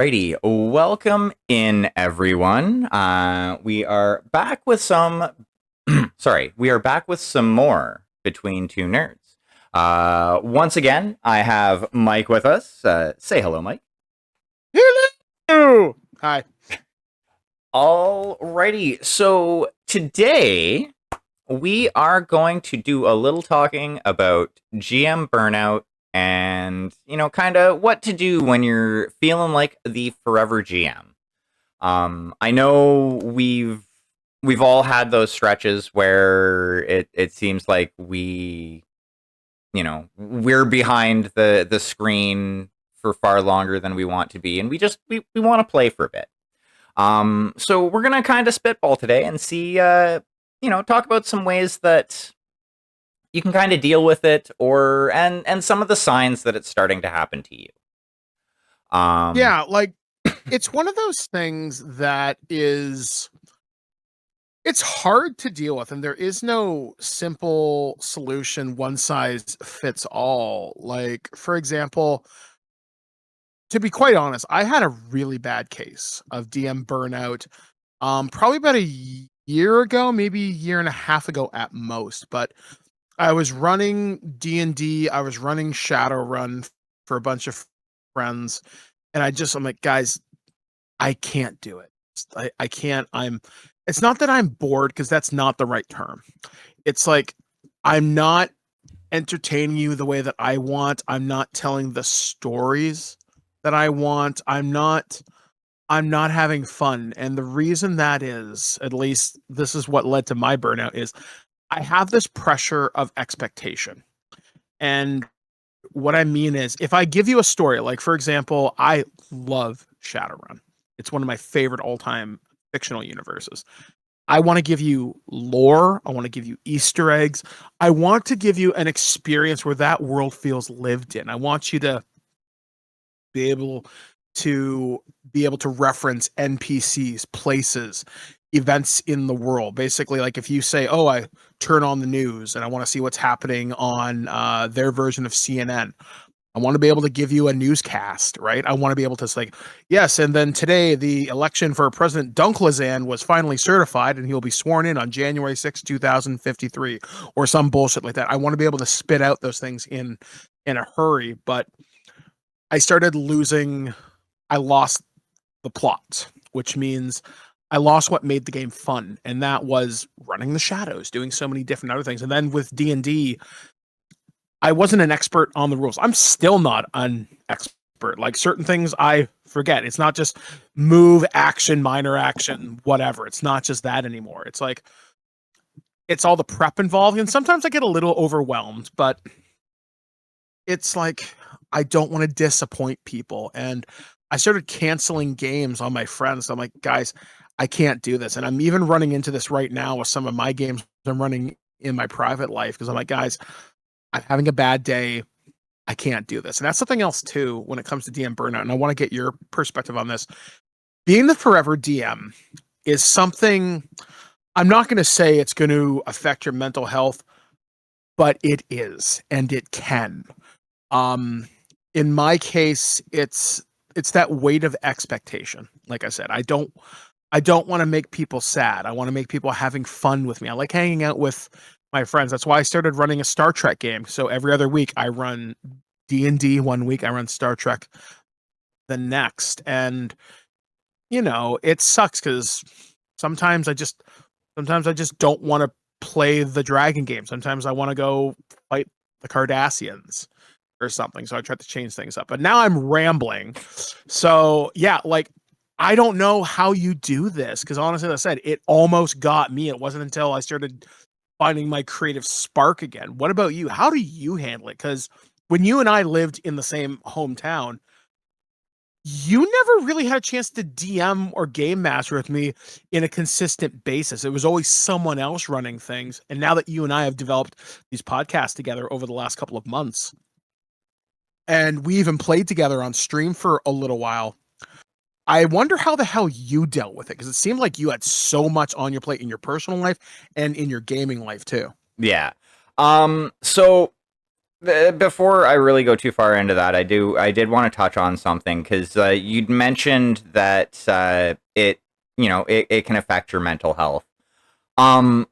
Alrighty, welcome in everyone. We are back with some. Sorry, we are back with some more between two nerds. Once again, I have Mike with us. Say hello, Mike. Hello. Hi. Alrighty, so today we are going to do a little talking about GM burnout and kind of what to do when you're feeling like the forever GM. I know we've all had those stretches where it seems like we're behind the screen for far longer than we want to be, and we want to play for a bit. So we're gonna kind of spitball today and see, talk about some ways that you can kind of deal with it, or and some of the signs that it's starting to happen to you. Um, Yeah, it's one of those things that it's hard to deal with, and there is no simple solution, one size fits all. Like, for example, to be quite honest, I had a really bad case of DM burnout probably about a year ago, maybe a year and a half ago at most, but I was running D&D, I was running Shadowrun for a bunch of friends, and I'm like, guys, I can't do it. I can't. It's not that I'm bored, because that's not the right term. It's like I'm not entertaining you the way that I want. I'm not telling the stories that I want. I'm not having fun. And the reason that is, at least this is what led to my burnout, is I have this pressure of expectation. And what I mean is, if I give you a story, like for example, I love Shadowrun. It's one of my favorite all-time fictional universes. I want to give you lore. I want to give you Easter eggs. I want to give you an experience where that world feels lived in. I want you to be able to reference NPCs, places, events in the world. Basically, like if you say, "Oh, I turn on the news and I want to see what's happening on their version of CNN." I want to be able to give you a newscast, right? I want to be able to say, yes, and then today the election for President Dunklazan was finally certified and he'll be sworn in on January 6th, 2053, or some bullshit like that. I want to be able to spit out those things in a hurry, but I started losing I lost the plot, which means I lost what made the game fun, and that was running the shadows, doing so many different other things. And then with D&D, I wasn't an expert on the rules. I'm still not an expert. Like certain things I forget. It's not just move, action, minor action, whatever. It's not just that anymore. It's like it's all the prep involved, and sometimes I get a little overwhelmed, but it's like I don't want to disappoint people, and I started canceling games on my friends. I'm like, guys, I can't do this. And I'm even running into this right now with some of my games I'm running in my private life, because I'm like, guys, I'm having a bad day. I can't do this. And that's something else too when it comes to DM burnout. And I want to get your perspective on this. Being the forever DM is something, I'm not going to say it's going to affect your mental health, but it is, and it can. Um, in my case, it's that weight of expectation. Like I said, I don't want to make people sad. I want to make people having fun with me. I like hanging out with my friends. That's why I started running a Star Trek game. So every other week I run D&D one week, I run Star Trek the next. And it sucks cuz sometimes I just sometimes I just don't want to play the dragon game. Sometimes I want to go fight the Cardassians or something. So I tried to change things up. But now I'm rambling. So, yeah, like I don't know how you do this, because honestly, as I said, it almost got me. It wasn't until I started finding my creative spark again. What about you? How do you handle it? Because when you and I lived in the same hometown, you never really had a chance to DM or game master with me in a consistent basis. It was always someone else running things. And now that you and I have developed these podcasts together over the last couple of months, and we even played together on stream for a little while, I wonder how the hell you dealt with it, because it seemed like you had so much on your plate in your personal life and in your gaming life too. yeah. So Before I really go too far into that, I did want to touch on something because you'd mentioned that it can affect your mental health. Um,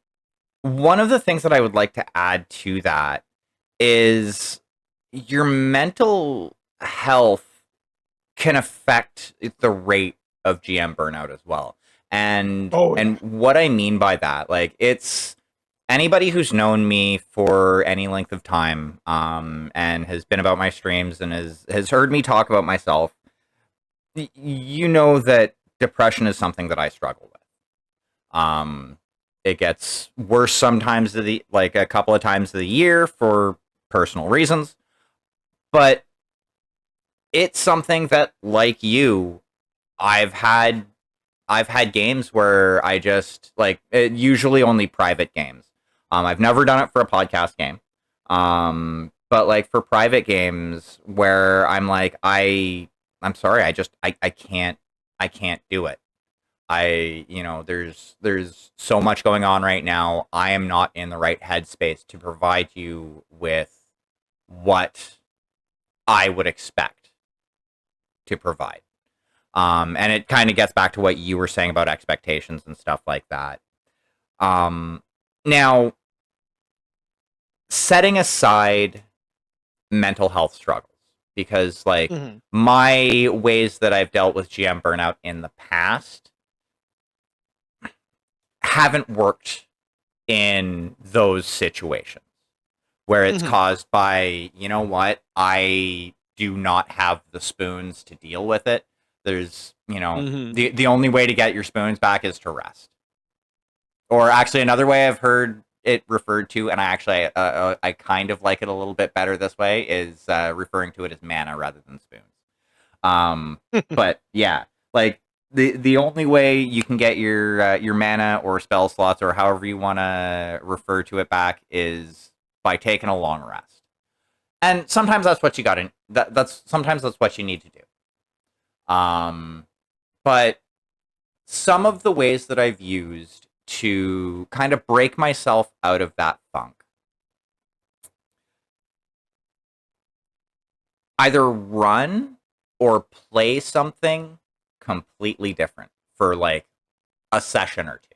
One of the things that I would like to add to that is your mental health can affect the rate of GM burnout as well. Oh yeah. And what I mean by that, like it's anybody who's known me for any length of time, and has been about my streams and has heard me talk about myself, you know that depression is something that I struggle with. It gets worse sometimes like a couple of times of the year for personal reasons, but it's something that, like you, I've had I've had games where I just like usually only private games. I've never done it for a podcast game. But like for private games where I'm like I'm sorry, I can't do it. There's so much going on right now. I am not in the right headspace to provide you with what I would expect to provide. And it kind of gets back to what you were saying about expectations and stuff like that. Now, setting aside mental health struggles, because like Mhm. my ways that I've dealt with GM burnout in the past haven't worked in those situations where it's Mhm. caused by, you know what, I do not have the spoons to deal with it. There's, Mhm. the only way to get your spoons back is to rest. Or actually, another way I've heard it referred to, and I kind of like it a little bit better this way, is referring to it as mana rather than spoons. But yeah, like the only way you can get your mana or spell slots or however you want to refer to it back is by taking a long rest. And sometimes that's what you got to that's sometimes that's what you need to do. But some of the ways that I've used to kind of break myself out of that funk, either run or play something completely different for like a session or two.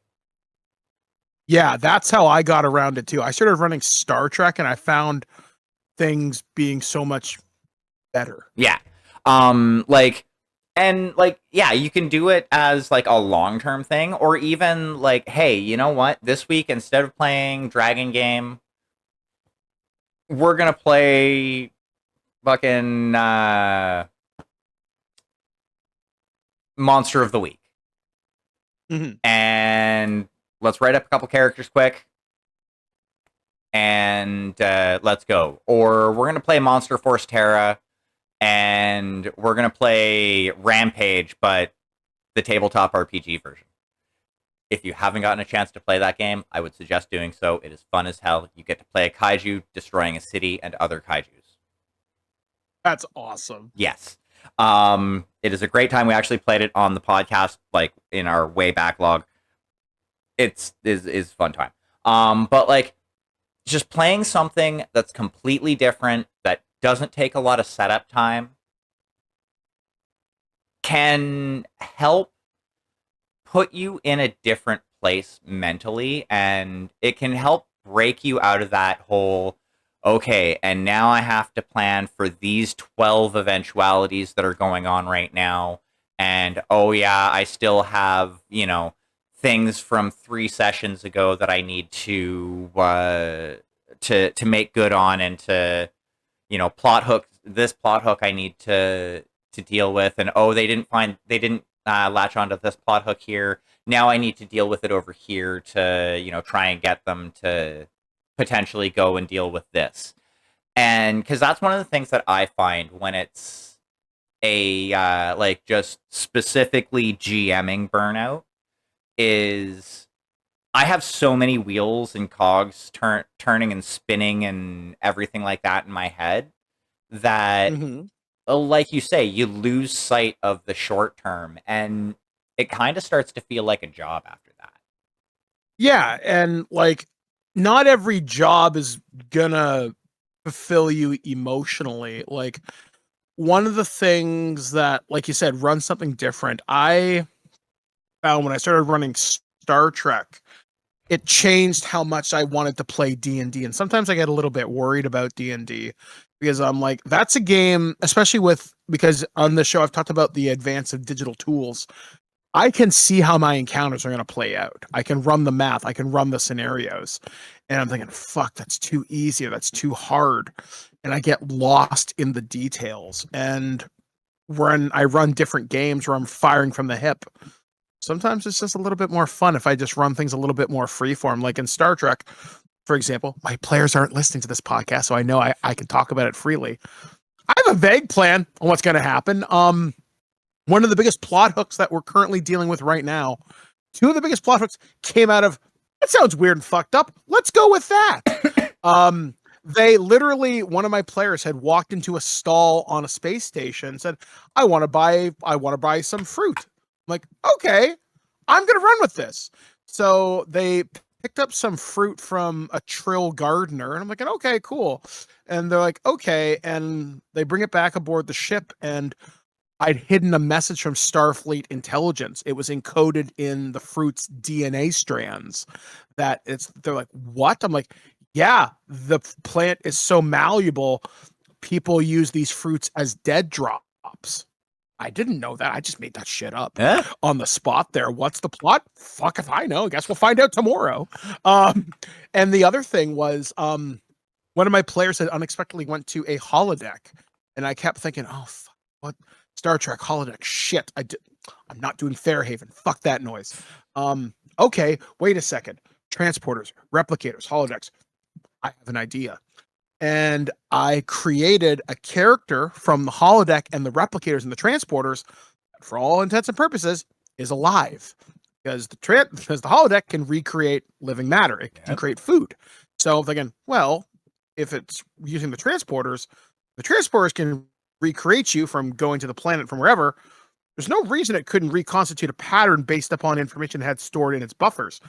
Yeah, that's how I got around it too. I started running Star Trek and I found things being so much better. Yeah. Like, and like, yeah, you can do it as like a long term thing, or even like, hey, you know what? This week, instead of playing Dragon Game, we're gonna play fucking Monster of the Week. Mhm. And let's write up a couple characters quick and let's go. Or we're gonna play Monster Force Terra and we're gonna play Rampage, but the tabletop RPG version. If you haven't gotten a chance to play that game, I would suggest doing so. It is fun as hell. You get to play a kaiju destroying a city and other kaijus. That's awesome. Yes. It is a great time. We actually played it on the podcast, like in our way backlog. Is fun time. But like just playing something that's completely different that doesn't take a lot of setup time can help put you in a different place mentally, and it can help break you out of that whole okay, and now I have to plan for these 12 eventualities that are going on right now, and oh yeah, I still have, things from 3 sessions ago that I need to make good on, and to, plot hook I need to deal with, and oh, they didn't latch onto this plot hook here. Now I need to deal with it over here to, try and get them to potentially go and deal with this. And because that's one of the things that I find when it's a like just specifically GMing burnout is I have so many wheels and cogs turning and spinning and everything like that in my head that, Mhm. like you say, you lose sight of the short term, and it kind of starts to feel like a job after that. Yeah, and like not every job is gonna fulfill you emotionally. Like one of the things that, like you said, run something different. I found when I started running Star Trek, it changed how much I wanted to play D&D. And sometimes I get a little bit worried about D&D because I'm like, that's a game, especially because on the show I've talked about the advance of digital tools. I can see how my encounters are going to play out. I can run the math, I can run the scenarios. And I'm thinking, fuck, that's too easy, or that's too hard. And I get lost in the details. And when I run different games where I'm firing from the hip, sometimes it's just a little bit more fun if I just run things a little bit more freeform. Like in Star Trek, for example, my players aren't listening to this podcast, so I know I can talk about it freely. I have a vague plan on what's going to happen. One of the biggest plot hooks that we're currently dealing with right now, two of the biggest plot hooks came out of, that sounds weird and fucked up. Let's go with that. They literally, one of my players had walked into a stall on a space station and said, I want to buy some fruit. I'm like, okay, I'm going to run with this. So they picked up some fruit from a Trill gardener, and I'm like, okay, cool. And they're like, okay. And they bring it back aboard the ship, and I'd hidden a message from Starfleet intelligence. It was encoded in the fruit's DNA strands. They're like, what? I'm like, yeah, the plant is so malleable. People use these fruits as dead drops. I didn't know that. I just made that shit up on the spot there. What's the plot? Fuck if I know. I guess we'll find out tomorrow. And the other thing was, one of my players had unexpectedly went to a holodeck, and I kept thinking, oh, fuck, what? Star Trek holodeck. Shit. I'm not doing Fairhaven. Fuck that noise. Okay, wait a second. Transporters, replicators, holodecks. I have an idea. And I created a character from the holodeck and the replicators and the transporters that, for all intents and purposes, is alive. Because because the holodeck can recreate living matter. It can create food. So I'm thinking, well, if it's using the transporters can recreate you from going to the planet from wherever. There's no reason it couldn't reconstitute a pattern based upon information it had stored in its buffers.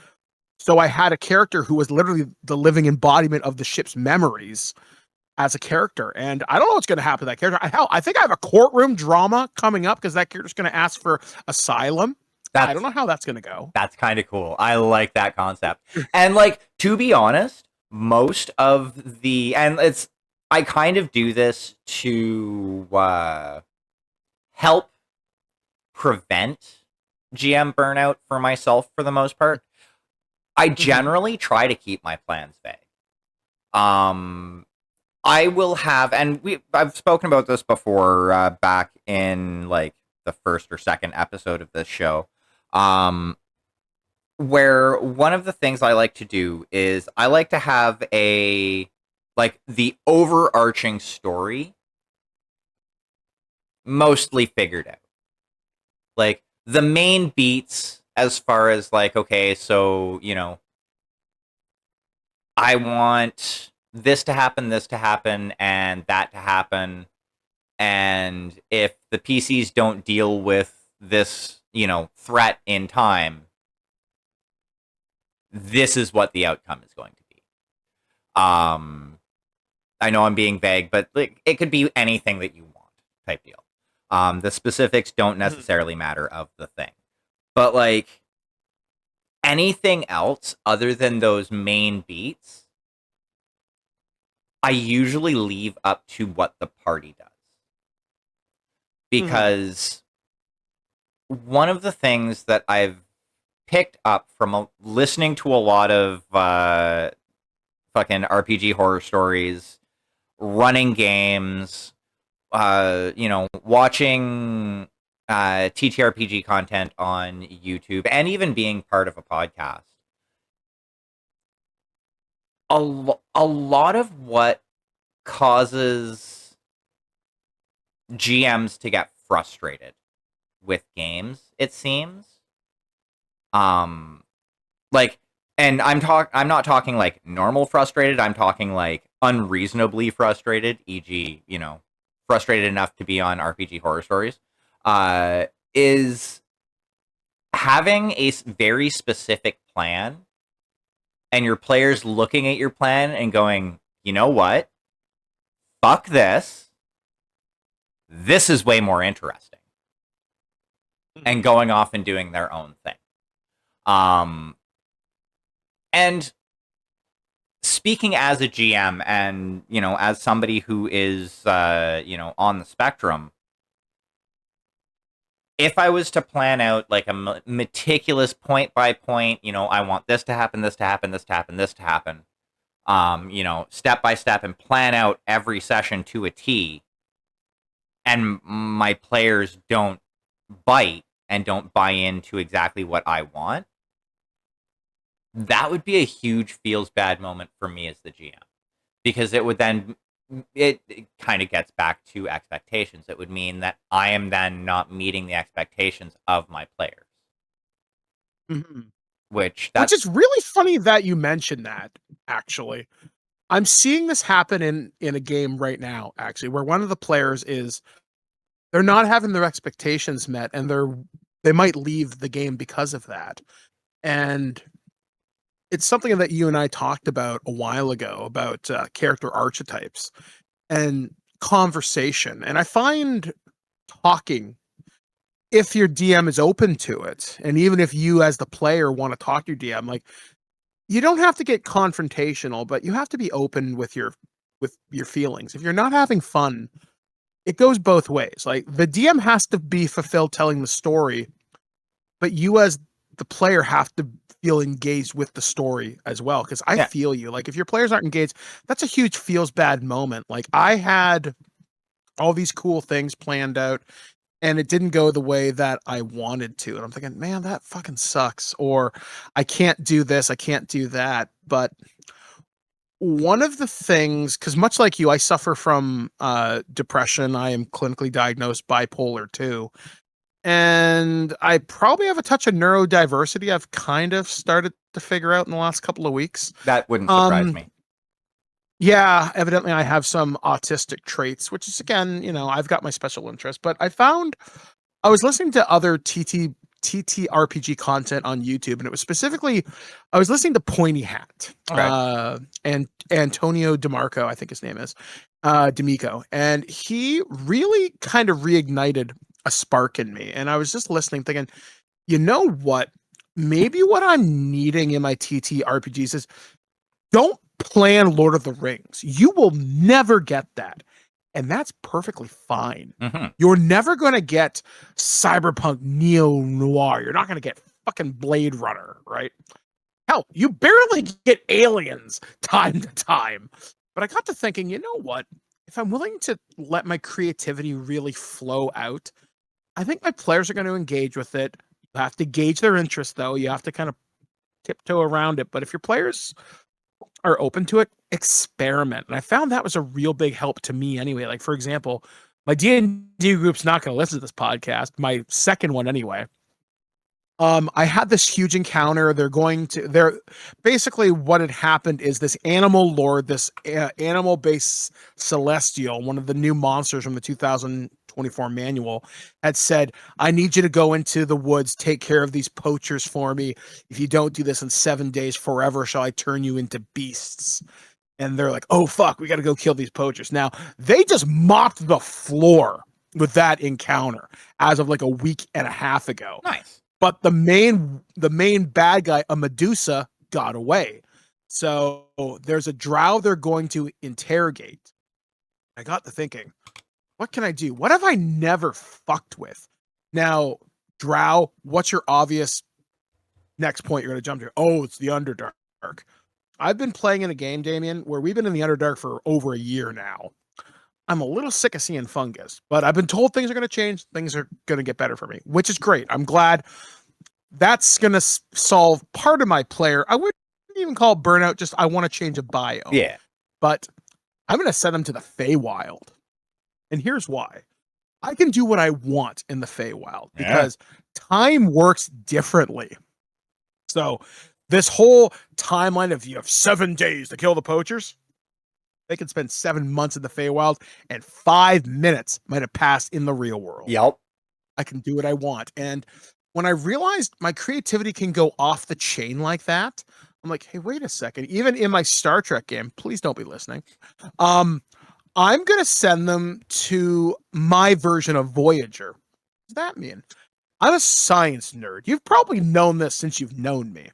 So I had a character who was literally the living embodiment of the ship's memories as a character. And I don't know what's going to happen to that character. I think I have a courtroom drama coming up because that character's going to ask for asylum. I don't know how that's going to go. That's kind of cool. I like that concept. And like, to be honest, most of I kind of do this to help prevent GM burnout for myself for the most part. I generally try to keep my plans vague. I will have, and I've spoken about this before back in like the first or second episode of this show, where one of the things I like to do is I like to have the overarching story mostly figured out. Like the main beats as far as like, okay, so, I want this to happen, and that to happen. And if the PCs don't deal with this, threat in time, this is what the outcome is going to be. I know I'm being vague, but like, it could be anything that you want type deal. The specifics don't necessarily matter of the thing. But like anything else other than those main beats, I usually leave up to what the party does. Because one of the things that I've picked up from listening to a lot of fucking RPG horror stories, running games, watching TTRPG content on YouTube, and even being part of a podcast. A lot of what causes GMs to get frustrated with games, it seems, like, and I'm not talking like normal frustrated, I'm talking like unreasonably frustrated, e.g., frustrated enough to be on RPG horror stories, is having a very specific plan and your players looking at your plan and going, you know what? fuck this. This is way more interesting. And going off and doing their own thing. And speaking as a GM and, as somebody who is, on the spectrum, if I was to plan out like a meticulous point by point, I want this to happen, this to happen, this to happen, this to happen, step by step, and plan out every session to a T, and my players don't bite and don't buy into exactly what I want, that would be a huge feels bad moment for me as the GM, because it would then it kind of gets back to expectations. It would mean that I am then not meeting the expectations of my players. Mm-hmm. Which is really funny that you mentioned that, actually. I'm seeing this happen in a game right now, actually, where one of the players they're not having their expectations met, and they might leave the game because of that. And it's something that you and I talked about a while ago, about character archetypes and conversation. And I find talking, if your DM is open to it, and even if you as the player want to talk to your DM, like, you don't have to get confrontational, but you have to be open with your feelings. If you're not having fun, it goes both ways. Like, the DM has to be fulfilled telling the story, but you as the player have to feel engaged with the story as well. Because I feel you. Like, if your players aren't engaged, that's a huge feels bad moment. Like, I had all these cool things planned out, and it didn't go the way that I wanted to. And I'm thinking, man, that fucking sucks. Or I can't do this, I can't do that. But one of the things, because much like you, I suffer from depression. I am clinically diagnosed bipolar too. And I probably have a touch of neurodiversity. I've kind of started to figure out in the last couple of weeks. That wouldn't surprise me. Yeah, evidently I have some autistic traits, which is, again, I've got my special interest. But I was listening to other TTRPG content on YouTube, and it was specifically, I was listening to Pointy Hat, and Antonio DeMarco, I think his name is, D'Amico, and he really kind of reignited a spark in me. And I was just listening, thinking, you know what? Maybe what I'm needing in my TTRPGs is, don't plan Lord of the Rings. You will never get that. And that's perfectly fine. Mm-hmm. You're never going to get cyberpunk neo-noir. You're not going to get fucking Blade Runner, right? Hell, you barely get aliens time to time. But I got to thinking, you know what? If I'm willing to let my creativity really flow out, I think my players are going to engage with it. You have to gauge their interest, though. You have to kind of tiptoe around it. But if your players are open to it, experiment. And I found that was a real big help to me anyway. Like, for example, my D&D group's not going to listen to this podcast, my second one anyway. I had this huge encounter. They're basically, what had happened is this animal lord, this animal-based celestial, one of the new monsters from the 2024 manual, had said, I need you to go into the woods, take care of these poachers for me. If you don't do this in 7 days, forever shall I turn you into beasts. And they're like, oh, fuck, we got to go kill these poachers. Now, they just mopped the floor with that encounter as of like a week and a half ago. Nice. But the main bad guy, a Medusa, got away. So there's a drow they're going to interrogate. I got to thinking, what can I do? What have I never fucked with? Now, drow, what's your obvious next point you're going to jump to? Oh, it's the Underdark. I've been playing in a game, Damien, where we've been in the Underdark for over a year now. I'm a little sick of seeing fungus, but I've been told things are going to change. Things are going to get better for me, which is great. I'm glad that's going to solve part of my player. I wouldn't even call it burnout. Just, I want to change a biome. Yeah. But I'm going to send them to the Feywild. And here's why. I can do what I want in the Feywild because time works differently. So this whole timeline of, you have 7 days to kill the poachers, they can spend 7 months in the Feywild, and 5 minutes might have passed in the real world. Yep. I can do what I want. And when I realized my creativity can go off the chain like that, I'm like, hey, wait a second. Even in my Star Trek game, please don't be listening. I'm going to send them to my version of Voyager. What does that mean? I'm a science nerd. You've probably known this since you've known me.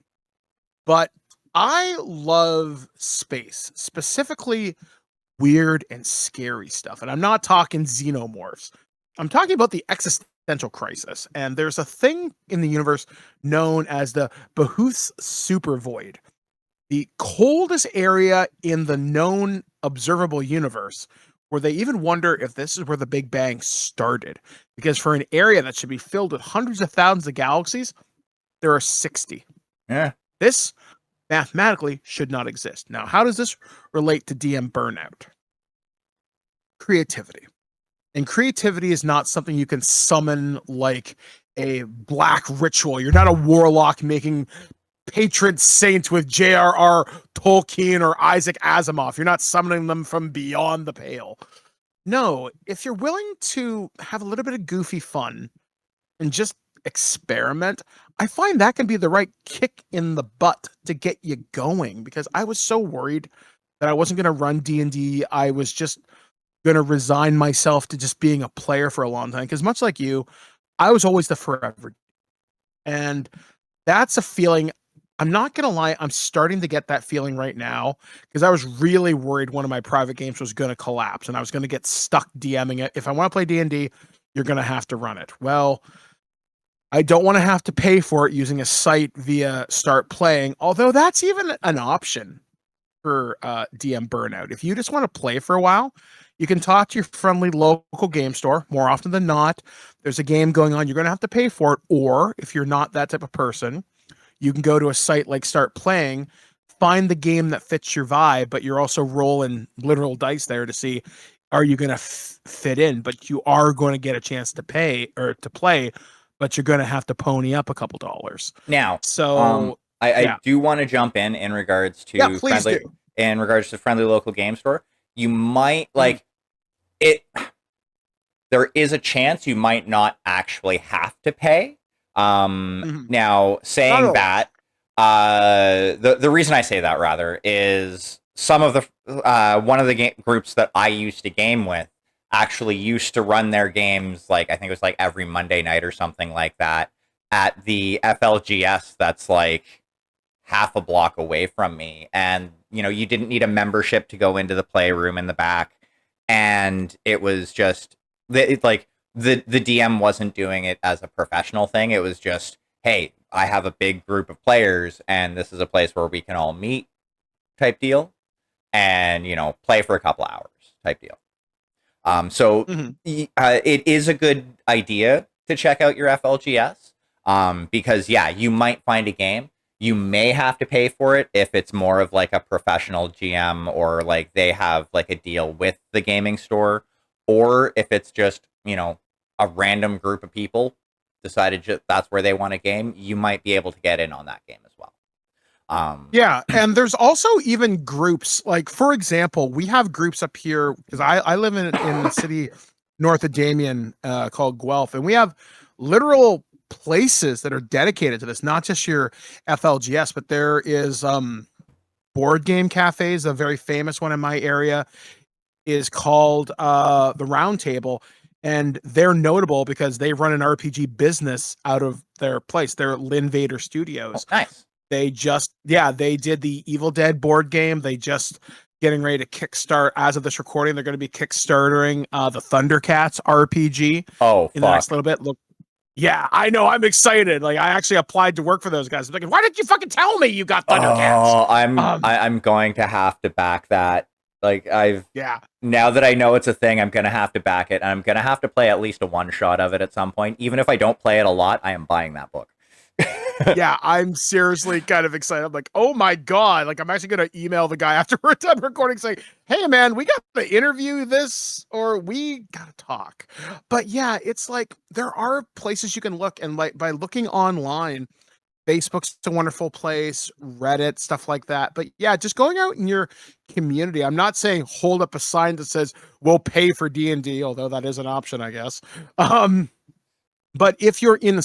But I love space, specifically weird and scary stuff. And I'm not talking xenomorphs. I'm talking about the existential crisis. And there's a thing in the universe known as the B'huth's super void, the coldest area in the known observable universe, where they even wonder if this is where the Big Bang started. Because for an area that should be filled with hundreds of thousands of galaxies, there are 60. Yeah. This mathematically should not exist. Now, how does this relate to DM Burnout? Creativity. And creativity is not something you can summon like a black ritual. You're not a warlock making patron saints with J.R.R. Tolkien or Isaac Asimov. You're not summoning them from beyond the pale. No, if you're willing to have a little bit of goofy fun and just experiment, I find that can be the right kick in the butt to get you going, because I was so worried that I wasn't going to run D&D. I was just going to resign myself to just being a player for a long time, because much like you, I was always the forever. And that's a feeling, I'm not going to lie, I'm starting to get that feeling right now, because I was really worried one of my private games was going to collapse and I was going to get stuck DMing it. If I want to play D&D, you're going to have to run it. Well, I don't want to have to pay for it using a site via Start Playing, although that's even an option for DM Burnout. If you just want to play for a while, you can talk to your friendly local game store. More often than not, there's a game going on, you're going to have to pay for it. Or if you're not that type of person, you can go to a site like Start Playing, find the game that fits your vibe, but you're also rolling literal dice there to see, are you going to fit in? But you are going to get a chance to pay or to play, but you're going to have to pony up a couple dollars. Now, So I do want to jump in regards to friendly local game store. You might like it. There is a chance you might not actually have to pay. Now, saying that, the reason I say that rather is some of the one of the groups that I used to game with actually used to run their games, like I think it was like every Monday night or something like that, at the FLGS that's like half a block away from me. And you know, you didn't need a membership to go into the playroom in the back, and it was just like the DM wasn't doing it as a professional thing. It was just, hey, I have a big group of players and this is a place where we can all meet type deal, and you know, play for a couple hours type deal. It is a good idea to check out your FLGS, because yeah, you might find a game. You may have to pay for it if it's more of like a professional GM, or like they have like a deal with the gaming store, or if it's just, you know, a random group of people decided that's where they want a game, you might be able to get in on that game as well. Yeah, and there's also even groups, like for example, we have groups up here because I live in the city north of Damien called Guelph, and we have literal places that are dedicated to this, not just your FLGS, but there is board game cafes. A very famous one in my area is called the Round Table, and they're notable because they run an RPG business out of their place. They're Linvader Studios. Oh, nice. They did the Evil Dead board game. They just getting ready to kickstart, as of this recording, they're going to be kickstartering the Thundercats RPG. In the next little bit. Look, yeah, I know, I'm excited. Like, I actually applied to work for those guys. I'm like, why didn't you fucking tell me you got Thundercats? Oh, I'm going to have to back that. Like, now that I know it's a thing, I'm going to have to back it, and I'm going to have to play at least a one shot of it at some point. Even if I don't play it a lot, I am buying that book. Yeah, I'm seriously kind of excited. I'm like, oh my God. Like, I'm actually going to email the guy after we're done recording saying, hey man, we got to interview this, or we got to talk. But yeah, it's like, there are places you can look, and like by looking online, Facebook's a wonderful place, Reddit, stuff like that. But yeah, just going out in your community. I'm not saying hold up a sign that says we'll pay for D&D, although that is an option, I guess. But if you're in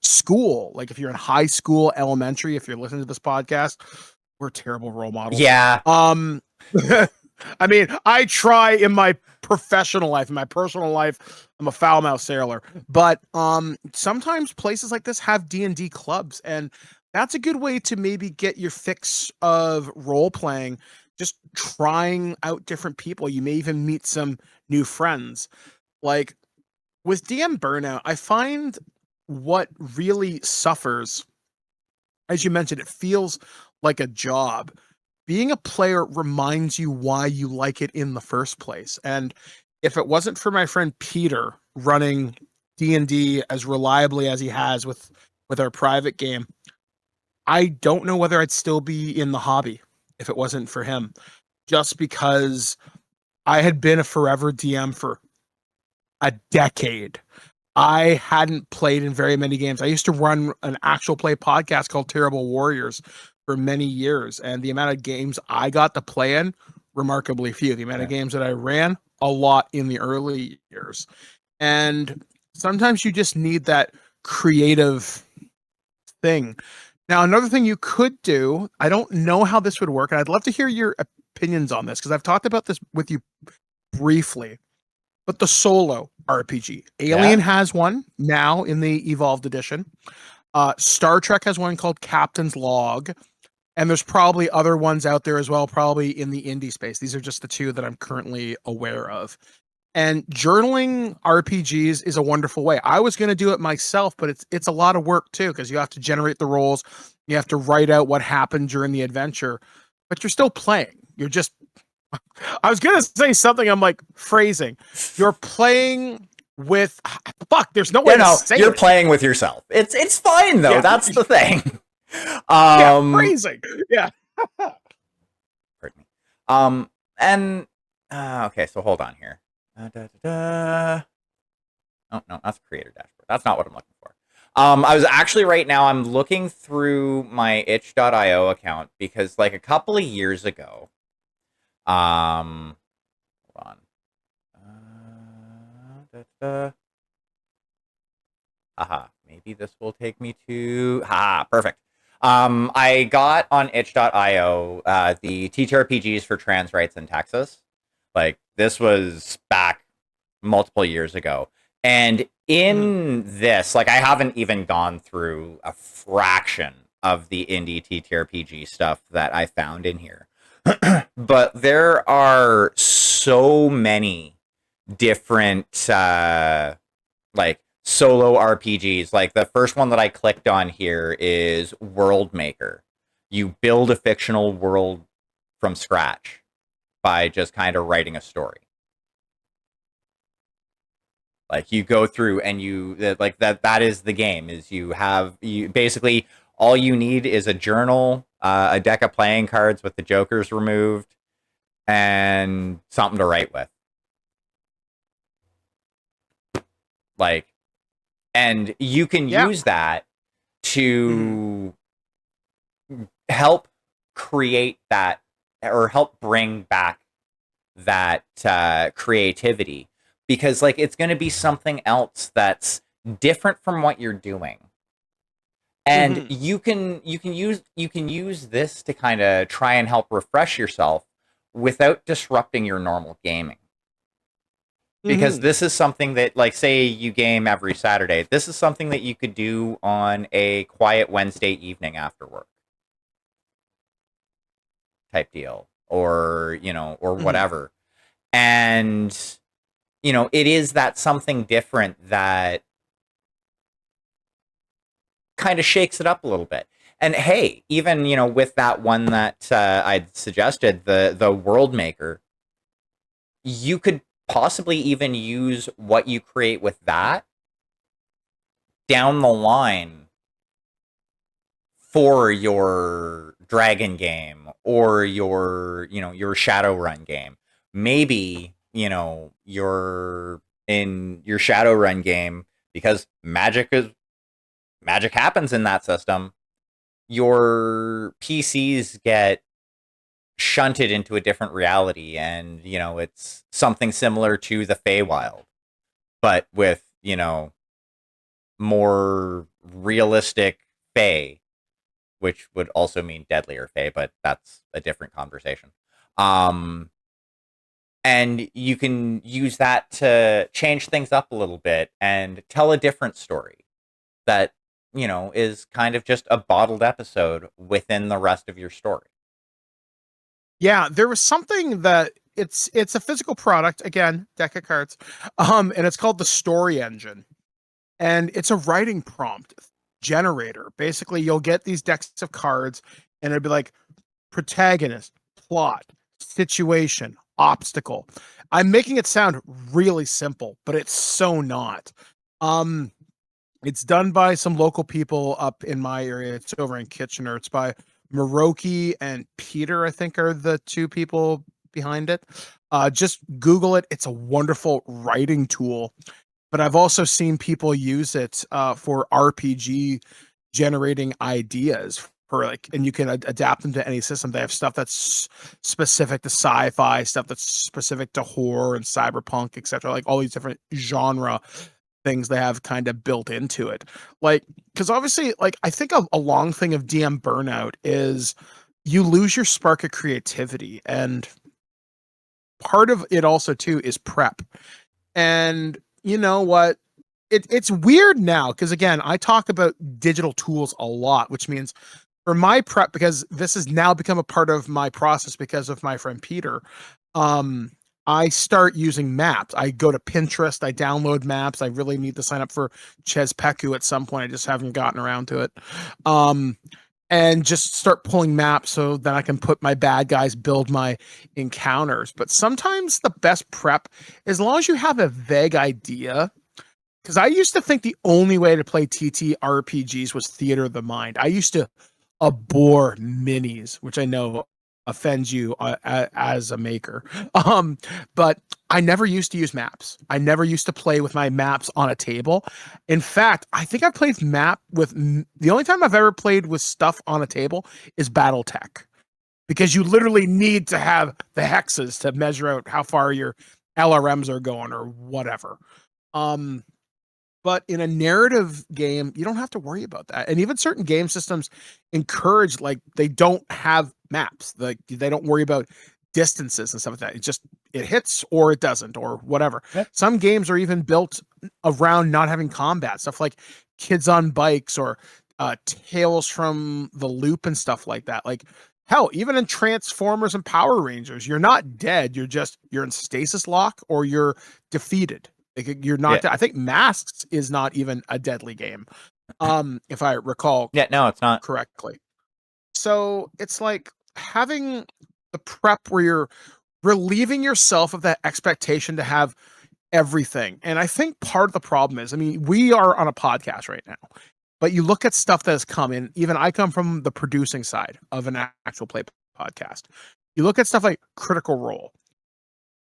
school, like if you're in high school, elementary, if you're listening to this podcast, we're terrible role models. Yeah. I mean, I try in my professional life, in my personal life, I'm a foul mouth sailor. But sometimes places like this have D&D clubs, and that's a good way to maybe get your fix of role playing, just trying out different people. You may even meet some new friends. Like with DM Burnout, I find what really suffers, as you mentioned, it feels like a job. Being a player reminds you why you like it in the first place. And if it wasn't for my friend Peter running D&D as reliably as he has with our private game, I don't know whether I'd still be in the hobby if it wasn't for him. Just because I had been a forever DM for a decade. I hadn't played in very many games. I used to run an actual play podcast called Terrible Warriors for many years, and the amount of games I got to play in, remarkably few. The amount of Yeah. games that I ran, a lot in the early years. And sometimes you just need that creative thing. Now, another thing you could do, I don't know how this would work, and I'd love to hear your opinions on this because I've talked about this with you briefly, but the solo RPG. Alien Yeah. has one now in the Evolved Edition. Star Trek has one called Captain's Log, and there's probably other ones out there as well, probably in the indie space. These are just the two that I'm currently aware of. And journaling RPGs is a wonderful way. I was going to do it myself, but it's a lot of work too because you have to generate the roles, you have to write out what happened during the adventure, but you're still playing. You're just I was gonna say something. I'm like phrasing. You're playing with fuck. There's no way to No, say you're it. playing with yourself. It's fine though. Yeah, That's the thing. yeah, Um, phrasing. Yeah. pardon me. And okay, so hold on here. Da, da, da. Oh no, that's creator dashboard. That's not what I'm looking for. I was actually right now. I'm looking through my itch.io account because like a couple of years ago. Hold on. Da, da. Haha, maybe this will take me to perfect. I got on itch.io the TTRPGs for trans rights in Texas. Like this was back multiple years ago. And Mhm. in this, like I haven't even gone through a fraction of the indie TTRPG stuff that I found in here. But there are so many different like solo RPGs. Like the first one that I clicked on here is World Maker. You build a fictional world from scratch by just kind of writing a story. Like you go through and like that is the game. Is you basically all you need is a journal, a deck of playing cards with the jokers removed, and something to write with. Like, and you can Yeah. use that Mhm. to help create that or help bring back that creativity because like it's going to be something else that's different from what you're doing and Mhm. you can use this to kind of try and help refresh yourself without disrupting your normal gaming because Mhm. this is something that like say you game every Saturday, this is something that you could do on a quiet Wednesday evening after work type deal or or Mhm. whatever. And it is that something different that kind of shakes it up a little bit. And hey, even with that one that I'd suggested, the World Maker, you could possibly even use what you create with that down the line for your dragon game or your Shadowrun game. Maybe you're in your Shadowrun game because magic happens in that system. Your PCs get shunted into a different reality, and it's something similar to the Feywild, but with more realistic Fey, which would also mean deadlier Fey, but that's a different conversation. Um, and you can use that to change things up a little bit and tell a different story that, is kind of just a bottled episode within the rest of your story. Yeah, there was something that it's a physical product, again, deck of cards. And it's called the Story Engine. And it's a writing prompt generator. Basically, you'll get these decks of cards and it'll be like protagonist, plot, situation, obstacle. I'm making it sound really simple, but it's so not. Um it's done by some local people up in my area. It's over in Kitchener. It's by Maroki and Peter, I think, are the two people behind it. Just Google it. It's a wonderful writing tool. But I've also seen people use it for RPG generating ideas for like, and you can adapt them to any system. They have stuff that's specific to sci-fi, stuff that's specific to horror and cyberpunk, etc. Like all these different genre things they have kind of built into it. Like, because obviously, like, I think a long thing of DM burnout is you lose your spark of creativity. And part of it also, too, is prep. And you know what? It's weird now because, again, I talk about digital tools a lot, which means for my prep, because this has now become a part of my process because of my friend Peter, I start using maps. I go to Pinterest, I download maps. I really need to sign up for Chespeku at some point. I just haven't gotten around to it. And just start pulling maps so that I can put my bad guys, build my encounters. But sometimes the best prep, as long as you have a vague idea, because I used to think the only way to play TTRPGs was theater of the mind. I used to abhor minis, which I know offends you as a maker. But I never used to use maps. I never used to play with my maps on a table. In fact, I think I played the only time I've ever played with stuff on a table is BattleTech, because you literally need to have the hexes to measure out how far your LRMs are going or whatever. But in a narrative game, you don't have to worry about that. And even certain game systems encourage, like, they don't have maps. Like, they don't worry about distances and stuff like that. It hits or it doesn't or whatever. Yep. Some games are even built around not having combat, stuff like Kids on Bikes or Tales from the Loop and stuff like that. Like, hell, even in Transformers and Power Rangers, you're not dead. You're in stasis lock or you're defeated. Like, you're not. Yeah. I think Masks is not even a deadly game, if I recall. Yeah, no, it's not correctly. So it's like having the prep where you're relieving yourself of that expectation to have everything. And I think part of the problem is, I mean, we are on a podcast right now, but you look at stuff that has come in. Even I come from the producing side of an actual play podcast. You look at stuff like Critical Role.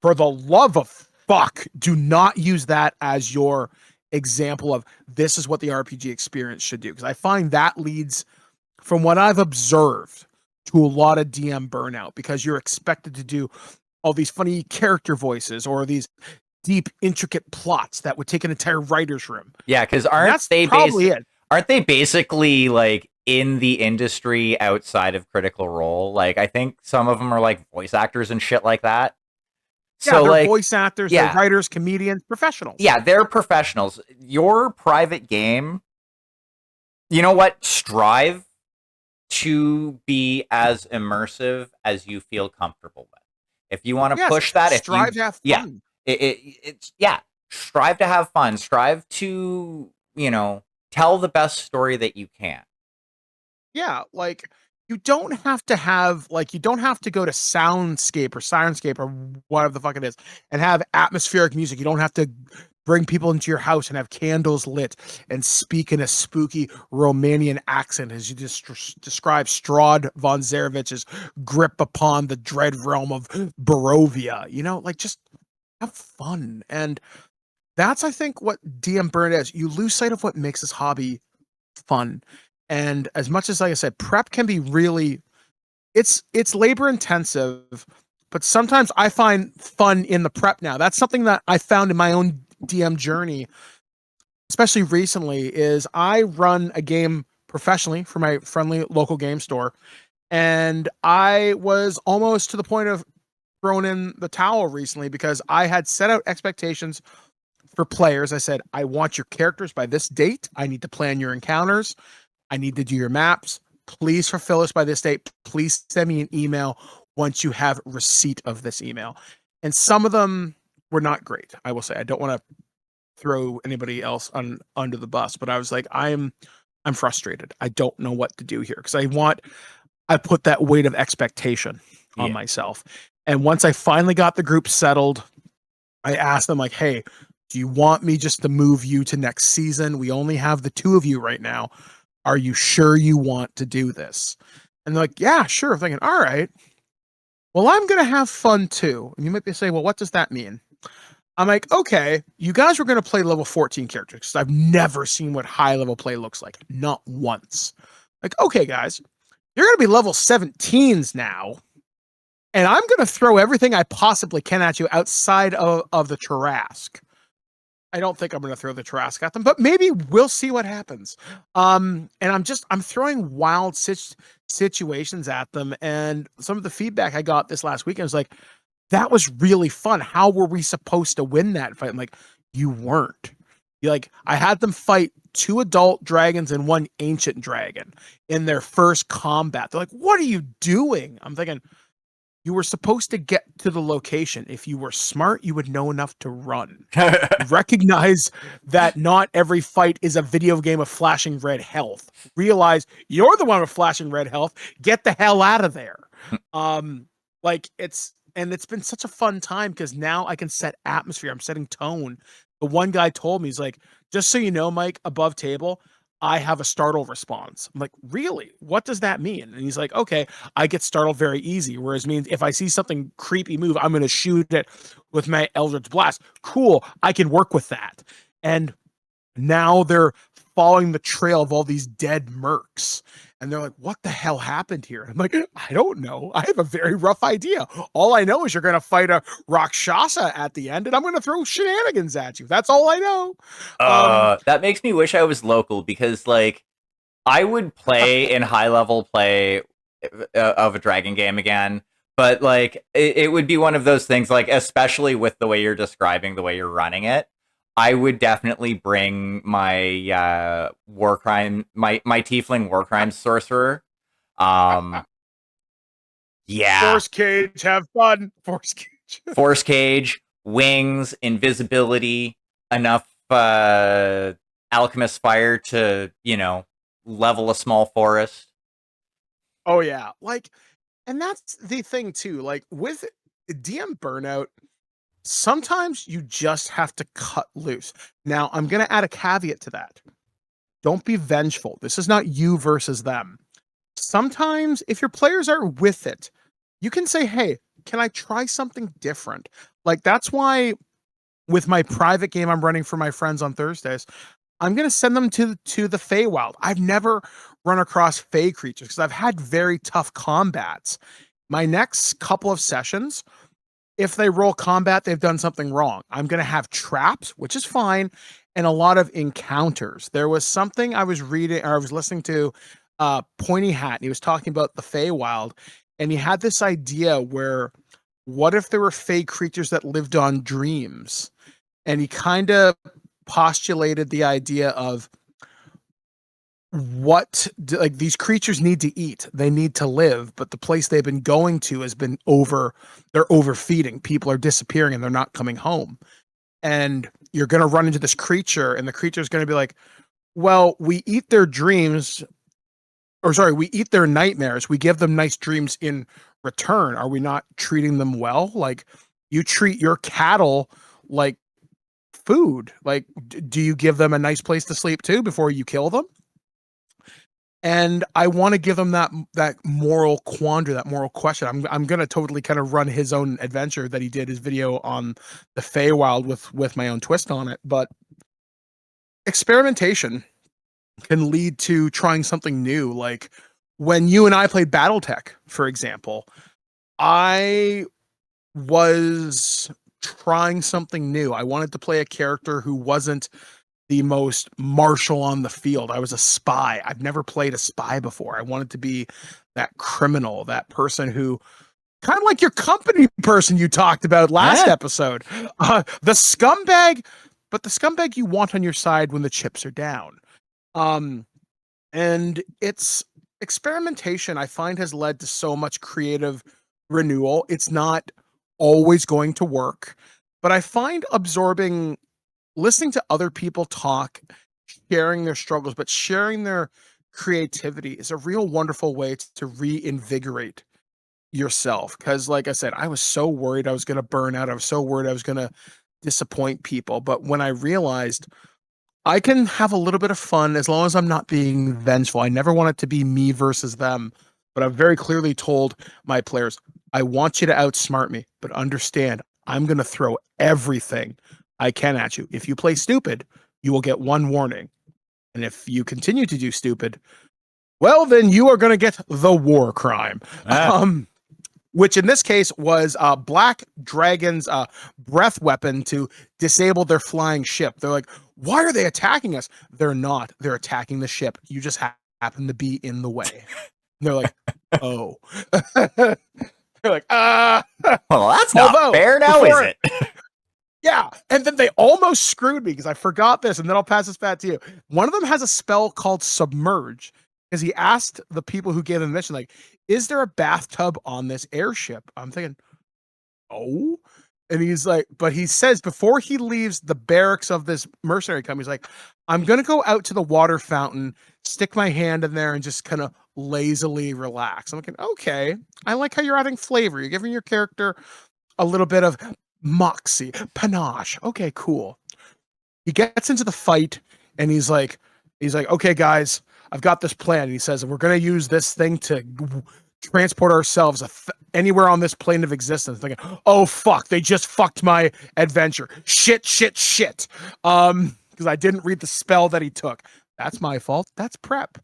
For the love of fuck, do not use that as your example of this is what the RPG experience should do. Because I find that leads, from what I've observed, to a lot of DM burnout, because you're expected to do all these funny character voices or these deep, intricate plots that would take an entire writer's room. Yeah, because aren't they basically like in the industry outside of Critical Role? Like, I think some of them are like voice actors and shit like that. Yeah, So, they're like, voice actors, they're writers, comedians, professionals. Yeah, they're professionals. Your private game, you know what? Strive to be as immersive as you feel comfortable with. If you want to push that, strive to have fun. Strive to have fun. Strive to, tell the best story that you can. Yeah, like, you don't have to go to Soundscape or Sirenscape or whatever the fuck it is and have atmospheric music. You don't have to bring people into your house and have candles lit and speak in a spooky Romanian accent as you just describe Strahd von Zarevich's grip upon the dread realm of Barovia. Like, just have fun. And that's, I think, what DM burnout is. You lose sight of what makes this hobby fun. And as much as, like I said, prep can be really, it's labor intensive, but sometimes I find fun in the prep now. That's something that I found in my own DM journey, especially recently, is I run a game professionally for my friendly local game store. And I was almost to the point of thrown in the towel recently because I had set out expectations for players. I said, I want your characters by this date. I need to plan your encounters. I need to do your maps. Please fulfill us by this date. Please send me an email once you have receipt of this email. And some of them were not great. I will say, I don't want to throw anybody else under the bus, but I was like, I'm frustrated. I don't know what to do here because I put that weight of expectation on myself. And once I finally got the group settled, I asked them like, hey, do you want me just to move you to next season? We only have the two of you right now. Are you sure you want to do this? And they're like, yeah, sure. I'm thinking, all right. Well, I'm going to have fun too. And you might be saying, well, what does that mean? I'm like, okay, you guys were going to play level 14 characters because I've never seen what high level play looks like. Not once. Like, okay, guys, you're going to be level 17s now. And I'm going to throw everything I possibly can at you outside of the Tarrasque. I don't think I'm going to throw the Tarrasque at them, but maybe we'll see what happens. And I'm throwing wild situations at them. And some of the feedback I got this last weekend was like, that was really fun. How were we supposed to win that fight? I'm like, you weren't. I had them fight 2 adult dragons and 1 ancient dragon in their first combat. They're like, what are you doing? I'm thinking, you were supposed to get to the location. If you were smart, you would know enough to run. Recognize that not every fight is a video game of flashing red health. Realize you're the one with flashing red health. Get the hell out of there. It's been such a fun time because now I can set atmosphere. I'm setting tone. The one guy told me, he's like, just so you know, Mike, above table, I have a startle response. I'm like, really? What does that mean? And he's like, okay, I get startled very easy. Whereas means if I see something creepy move, I'm going to shoot it with my Eldritch Blast. Cool. I can work with that. And now they're following the trail of all these dead mercs. And they're like, what the hell happened here? I'm like, I don't know. I have a very rough idea. All I know is you're going to fight a Rakshasa at the end, and I'm going to throw shenanigans at you. That's all I know. That makes me wish I was local because, I would play in high level play of a dragon game again, but it would be one of those things, especially with the way you're describing the way you're running it. I would definitely bring my war crime, my tiefling war crime sorcerer. Yeah. Force cage, have fun. Force cage. Force cage, wings, invisibility, enough alchemist fire to, level a small forest. Oh yeah. And that's the thing too. With DM Burnout, sometimes you just have to cut loose. Now, I'm going to add a caveat to that. Don't be vengeful. This is not you versus them. Sometimes, if your players are with it, you can say, hey, can I try something different? That's why with my private game I'm running for my friends on Thursdays, I'm going to send them to the Feywild. I've never run across Fey creatures because I've had very tough combats. My next couple of sessions, if they roll combat, they've done something wrong. I'm going to have traps, which is fine, and a lot of encounters. There was something I was reading, or I was listening to Pointy Hat, and he was talking about the Feywild, and he had this idea where, what if there were Fey creatures that lived on dreams? And he kind of postulated the idea of these creatures need to eat, they need to live, but the place they've been going to has been they're overfeeding, people are disappearing and they're not coming home, and you're going to run into this creature and the creature is going to be like, well, we eat their dreams, we eat their nightmares, we give them nice dreams in return. Are we not treating them well? You treat your cattle like food. Do you give them a nice place to sleep too before you kill them? And I want to give him that moral quandary, that moral question. I'm going to totally kind of run his own adventure that he did, his video on the Feywild with my own twist on it. But experimentation can lead to trying something new. Like when you and I played BattleTech, for example, I was trying something new. I wanted to play a character who wasn't the most martial on the field. I was a spy. I've never played a spy before. I wanted to be that criminal, that person who kind of like your company person you talked about last episode. The scumbag, but the scumbag you want on your side when the chips are down. And it's experimentation, I find, has led to so much creative renewal. It's not always going to work, but I find listening to other people talk, sharing their struggles, but sharing their creativity is a real wonderful way to reinvigorate yourself. Because, like I said, I was so worried I was going to burn out. I was so worried I was going to disappoint people. But when I realized I can have a little bit of fun as long as I'm not being vengeful. I never want it to be me versus them, but I've very clearly told my players, I want you to outsmart me, but understand, I'm going to throw everything I can at you. If you play stupid, you will get one warning. And if you continue to do stupid, well, then you are going to get the war crime. Which in this case was Black Dragon's breath weapon to disable their flying ship. They're like, why are they attacking us? They're not. They're attacking the ship. You just happen to be in the way. And they're like, oh. They're like, Well, that's not fair now, is it? Yeah. And then they almost screwed me because I forgot this, and then I'll pass this back to you. One of them has a spell called Submerge, because he asked the people who gave him the mission, like, is there a bathtub on this airship? I'm thinking, oh. And he's like, but he says before he leaves the barracks of this mercenary company, he's like, I'm going to go out to the water fountain, stick my hand in there, and just kind of lazily relax. I'm thinking, okay, I like how you're adding flavor. You're giving your character a little bit of moxie, panache. Okay, cool. He gets into the fight, and he's like, okay, guys, I've got this plan. And he says, we're going to use this thing to transport ourselves anywhere on this plane of existence. Like, oh, fuck, they just fucked my adventure. Shit. Because I didn't read the spell that he took. That's my fault. That's prep.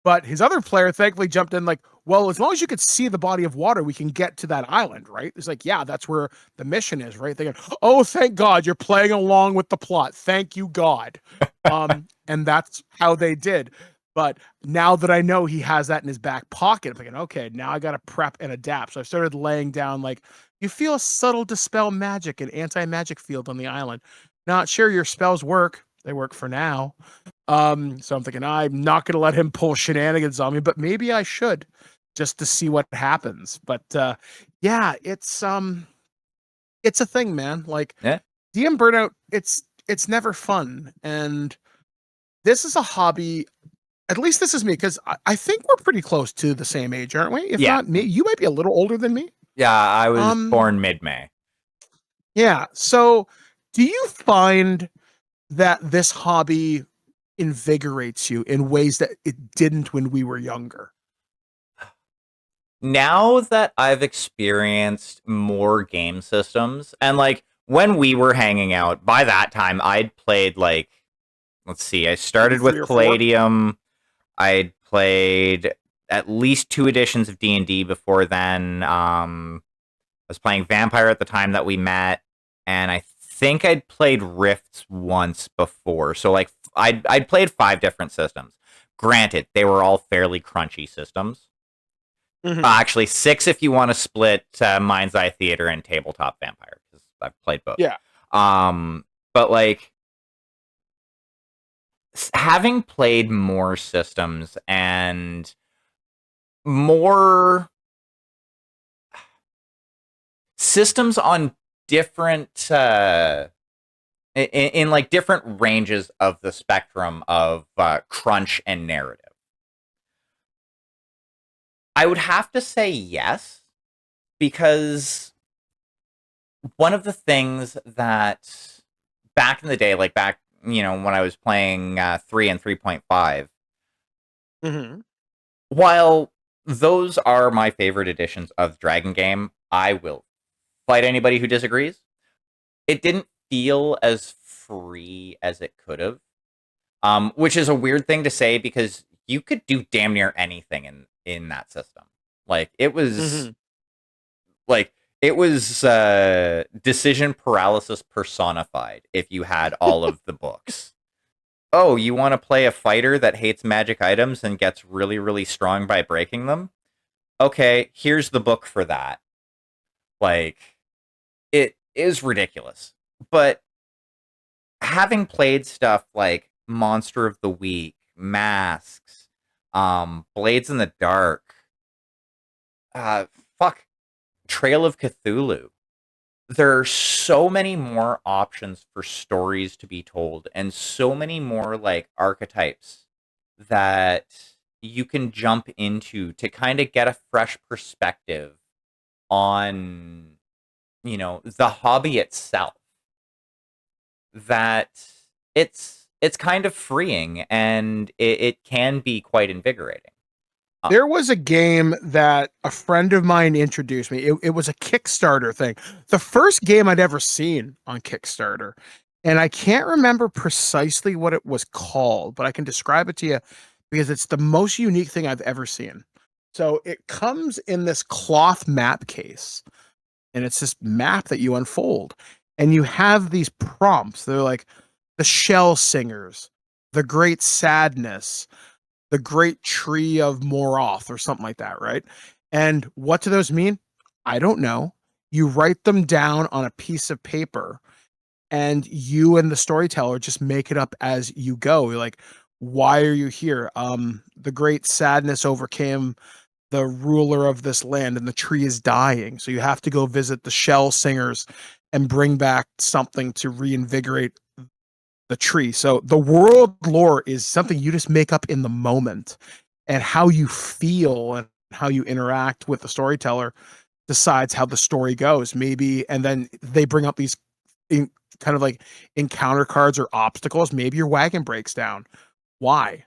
But his other player thankfully jumped in like, well, as long as you could see the body of water, we can get to that island, right? It's like, yeah, that's where the mission is, right? They go, oh, thank God you're playing along with the plot. Thank you, God. And that's how they did. But now that I know he has that in his back pocket, I'm thinking, okay, now I got to prep and adapt. So I started laying down, like, you feel a subtle dispel magic and anti-magic field on the island. Not sure your spells work. They work for now. So I'm thinking, I'm not going to let him pull shenanigans on me, but maybe I should just to see what happens. But yeah, it's a thing, man. Like, DM Burnout, it's never fun. And this is a hobby. At least this is me, because I think we're pretty close to the same age, aren't we? If not me, you might be a little older than me. Yeah, I was born mid-May. Yeah. So do you find that this hobby invigorates you in ways that it didn't when we were younger? Now that I've experienced more game systems, and like when we were hanging out, by that time I'd played like, let's see, I started with Palladium. I'd played at least 2 editions of D&D before then. I was playing Vampire at the time that we met, and I think I'd played Rifts once before. So like I'd played 5 different systems. Granted, they were all fairly crunchy systems. Mm-hmm. Actually, 6 if you want to split Mind's Eye Theater and Tabletop Vampire, because I've played both. Yeah. But like, having played more systems and more systems on different in like different ranges of the spectrum of crunch and narrative, I would have to say yes, because one of the things that back in the day, like back, when I was playing 3 and 3.5, while those are my favorite editions of Dragon Game, I will fight anybody who disagrees. It didn't feel as free as it could have, which is a weird thing to say, because you could do damn near anything in that system. Like, it was decision paralysis personified if you had all of the books. Oh, you want to play a fighter that hates magic items and gets really, really strong by breaking them? okay, here's the book for that. Like, it is ridiculous. But having played stuff like Monster of the Week, Masks, Blades in the Dark, uh, fuck, Trail of Cthulhu, there are so many more options for stories to be told and so many more like archetypes that you can jump into to kind of get a fresh perspective on, the hobby itself, that it's kind of freeing, and it can be quite invigorating. There was a game that a friend of mine introduced me. It was a Kickstarter thing. The first game I'd ever seen on Kickstarter. And I can't remember precisely what it was called, but I can describe it to you because it's the most unique thing I've ever seen. So it comes in this cloth map case, and it's this map that you unfold. And you have these prompts. They're like the Shell Singers, the Great Sadness, the Great Tree of Moroth, or something like that, right? And what do those mean? I don't know. You write them down on a piece of paper, and you and the storyteller just make it up as you go. You're like, why are you here? The Great Sadness overcame the ruler of this land, and the tree is dying. So you have to go visit the Shell Singers and bring back something to reinvigorate the tree. So the world lore is something you just make up in the moment, and how you feel and how you interact with the storyteller decides how the story goes. Maybe, and then they bring up these kind of like encounter cards or obstacles. Maybe your wagon breaks down. Why?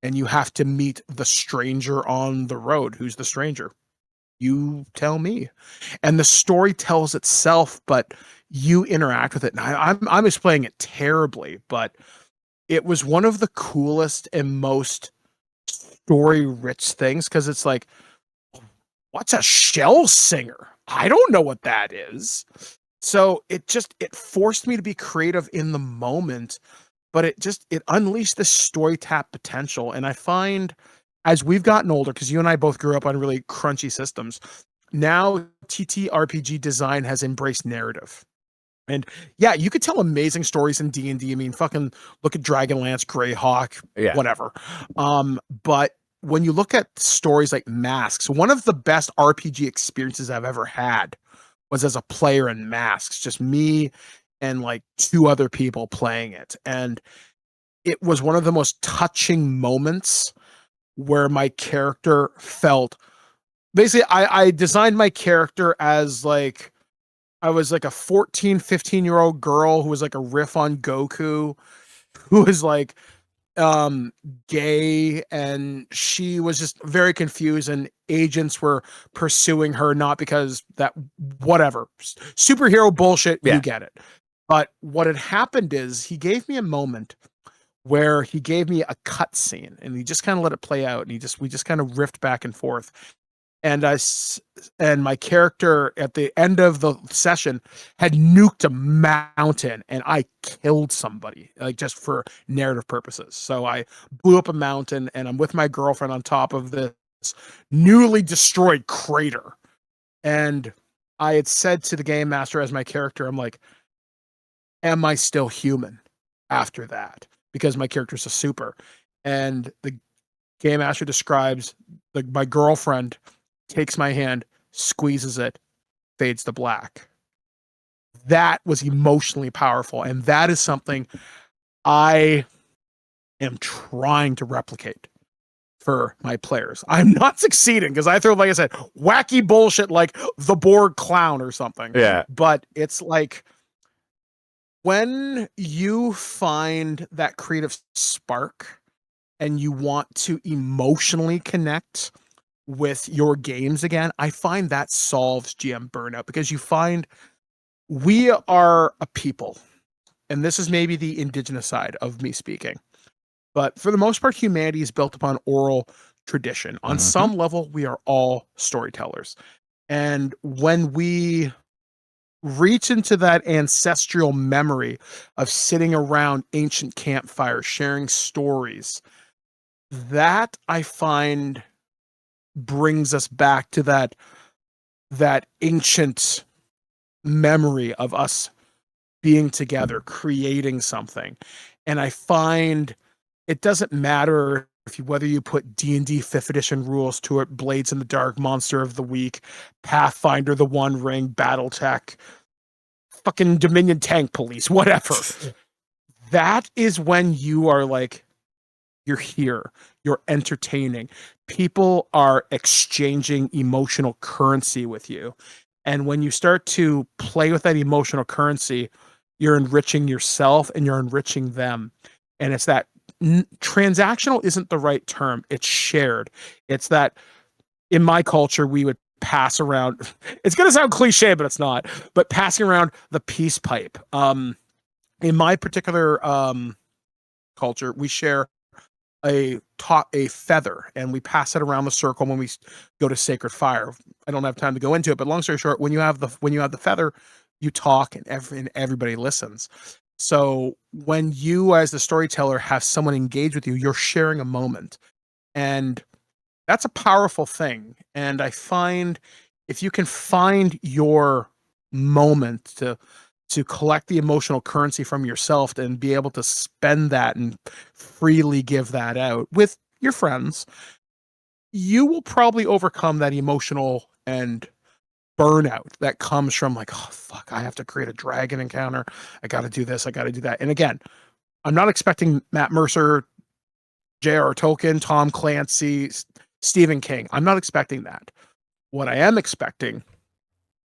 And you have to meet the stranger on the road. Who's the stranger? You tell me. And the story tells itself, but you interact with it. And I'm explaining it terribly, but it was one of the coolest and most story rich things, because it's like, what's a Shell Singer? I don't know what that is. So it forced me to be creative in the moment, but it unleashed this story tap potential. And I find, as we've gotten older, because you and I both grew up on really crunchy systems, now TTRPG design has embraced narrative. And yeah, you could tell amazing stories in D&D. I mean, fucking look at Dragonlance, Greyhawk, Yeah. whatever. But when you look at stories like Masks, one of the best RPG experiences I've ever had was as a player in Masks, just me and like two other people playing it. And it was one of the most touching moments where my character felt, basically, I designed my character as like, I was like a 14, 15-year-old girl who was like a riff on Goku, who was like gay, and she was just very confused, and agents were pursuing her, not because that, whatever, superhero bullshit, you Yeah. get it. But what had happened is he gave me a moment where he gave me a cut scene, and he just kind of let it play out, and we just kind of riffed back and forth. And and my character at the end of the session had nuked a mountain, and I killed somebody, like just for narrative purposes. So I blew up a mountain, and I'm with my girlfriend on top of this newly destroyed crater. And I had said to the game master as my character, I'm like, am I still human after that? Because my character's a super. And the game master describes, like, my girlfriend takes my hand, squeezes it, fades to black. That was emotionally powerful. And that is something I am trying to replicate for my players. I'm not succeeding because I throw, like I said, wacky bullshit like the Borg clown or something. Yeah. But it's like, when you find that creative spark and you want to emotionally connect with your games again, I find that solves GM burnout, because you find we are a people, and this is maybe the indigenous side of me speaking, but for the most part, humanity is built upon oral tradition. On Mhm. some level, we are all storytellers. And when we reach into that ancestral memory of sitting around ancient campfires, sharing stories, that I find brings us back to that ancient memory of us being together, creating something. And I find it doesn't matter whether you put D&D 5th edition rules to it, Blades in the Dark, Monster of the Week, Pathfinder, the One Ring, Battletech, fucking Dominion Tank Police, whatever. That is when you are like, you're here, you're entertaining. People are exchanging emotional currency with you. And when you start to play with that emotional currency, you're enriching yourself and you're enriching them. And it's that transactional isn't the right term. It's shared. It's that in my culture, we would pass around. It's going to sound cliche, but it's not. But passing around the peace pipe. In my particular culture, we share a feather, and we pass it around the circle when we go to sacred fire. I don't have time to go into it, but long story short, when you have the feather, you talk, and everybody listens. So when you, as the storyteller, have someone engage with you, you're sharing a moment, and that's a powerful thing. And I find if you can find your moment to collect the emotional currency from yourself and be able to spend that and freely give that out with your friends, you will probably overcome that emotional and burnout that comes from like, oh, fuck, I have to create a dragon encounter. I got to do this. I got to do that. And again, I'm not expecting Matt Mercer, J.R. Tolkien, Tom Clancy, Stephen King. I'm not expecting that. What I am expecting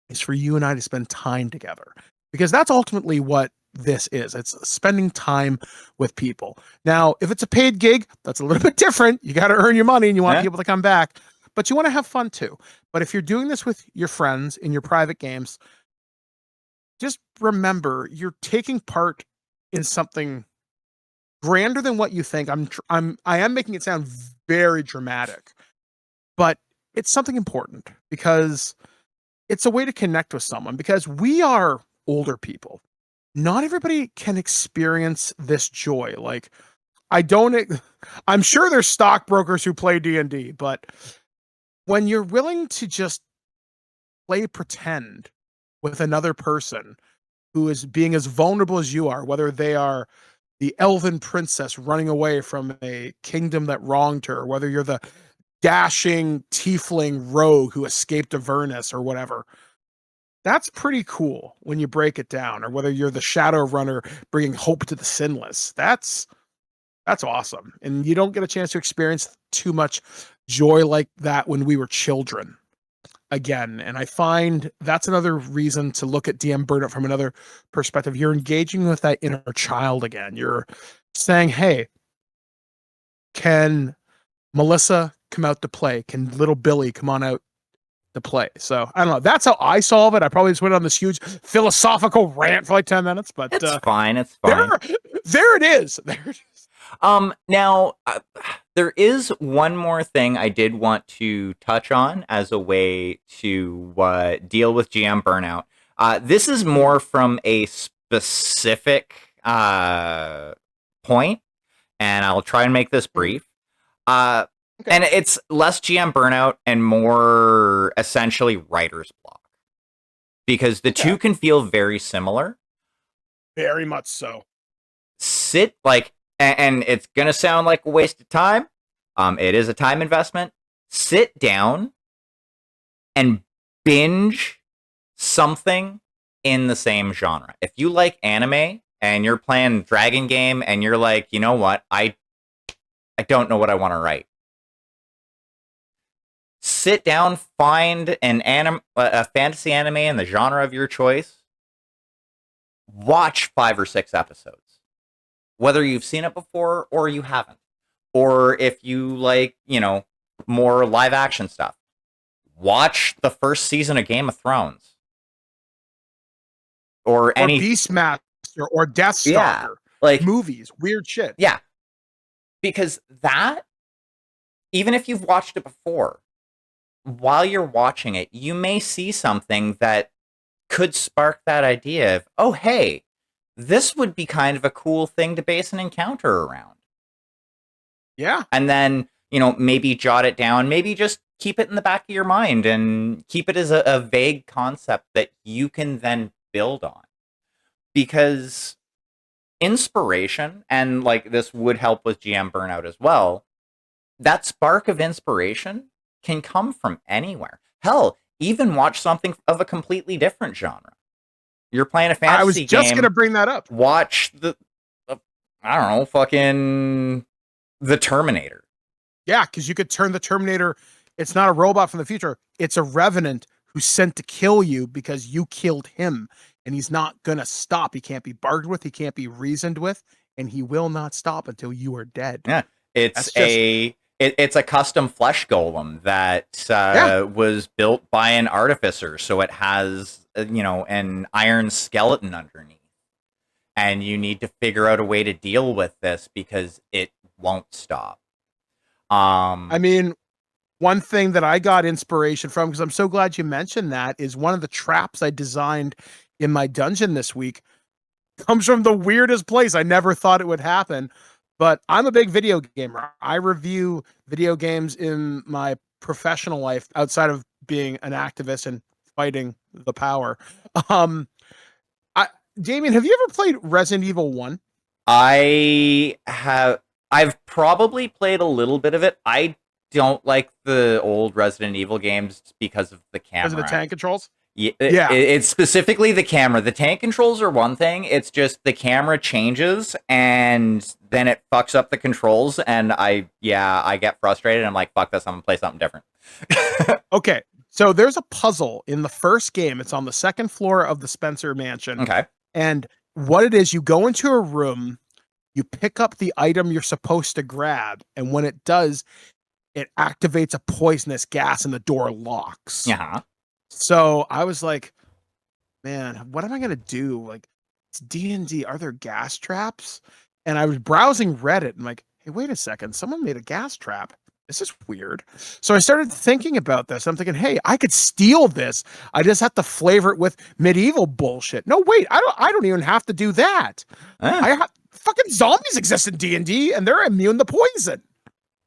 is for you and I to spend time together, because that's ultimately what this is. It's spending time with people. Now, if it's a paid gig, that's a little bit different. You got to earn your money and you want people to come back, but you want to have fun too. But if you're doing this with your friends in your private games, just remember you're taking part in something grander than what you think. I am making it sound very dramatic, but it's something important because it's a way to connect with someone, because we are older people. Not everybody can experience this joy. Like, I'm sure there's stockbrokers who play D&D, but when you're willing to just play pretend with another person who is being as vulnerable as you are, whether they are the elven princess running away from a kingdom that wronged her, whether you're the dashing tiefling rogue who escaped Avernus or whatever, that's pretty cool when you break it down. Or whether you're the shadow runner bringing hope to the sinless, that's awesome. And you don't get a chance to experience too much joy like that when we were children again. And I find that's another reason to look at DM Burnout from another perspective. You're engaging with that inner child again. You're saying, hey, can Melissa come out to play? Can little Billy come on out to play? So I don't know. That's how I solve it. I probably just went on this huge philosophical rant for like 10 minutes, but it's fine. It's fine. There it is. There it is. Now, there is one more thing I did want to touch on as a way to deal with GM burnout. This is more from a specific point, and I'll try and make this brief. Okay. And it's less GM burnout and more essentially writer's block, because the two can feel very similar. Very much so. And it's going to sound like a waste of time. It is a time investment. Sit down and binge something in the same genre. If you like anime and you're playing Dragon Game and you're like, you know what? I don't know what I want to write. Sit down, find a fantasy anime in the genre of your choice. Watch 5 or 6 episodes. Whether you've seen it before or you haven't. Or if you like, more live action stuff. Watch the first season of Game of Thrones. Or Beastmaster or Deathstalker. Yeah, like movies, weird shit. Yeah. Because that, even if you've watched it before, while you're watching it, you may see something that could spark that idea of, oh, hey, this would be kind of a cool thing to base an encounter around. Yeah. And then, maybe jot it down, maybe just keep it in the back of your mind and keep it as a vague concept that you can then build on. Because inspiration, and like this would help with GM burnout as well, that spark of inspiration can come from anywhere. Hell, even watch something of a completely different genre. You're playing a I was fantasy just gonna game, bring that up. watch I don't know, fucking the Terminator. Yeah, because you could turn the Terminator. It's not a robot from the future. It's a revenant who's sent to kill you because you killed him, and he's not gonna stop. He can't be bargained with. He can't be reasoned with, and he will not stop until you are dead. Yeah, it's That's just it's a custom flesh golem that yeah. was built by an artificer, so it has an iron skeleton underneath, and you need to figure out a way to deal with this because it won't stop. I mean, one thing that I got inspiration from, because I'm so glad you mentioned that, is one of the traps I designed in my dungeon this week comes from the weirdest place. I never thought it would happen, but I'm a big video gamer. I review video games in my professional life outside of being an activist and fighting the power. Um, I, Damien, have you ever played Resident Evil 1? I've probably played a little bit of it. I don't like the old Resident Evil games because of the Because of the camera. tank controls? Yeah, Yeah. it's specifically the camera. The tank controls are one thing. It's just the camera changes and then it fucks up the controls. And I get frustrated. I'm like, fuck this. I'm gonna play something different. Okay. So there's a puzzle in the first game. It's on the second floor of the Spencer Mansion. Okay. And what it is, you go into a room, you pick up the item you're supposed to grab, and when it does, it activates a poisonous gas and the door locks. Yeah. So I was like, man, what am I gonna do? Like, it's D&D. Are there gas traps? And I was browsing Reddit and like, hey, wait a second, someone made a gas trap. This is weird. So I started thinking about this. I'm thinking, hey, I could steal this. I just have to flavor it with medieval bullshit. No, wait, I don't even have to do that. Fucking zombies exist in D&D and they're immune to poison.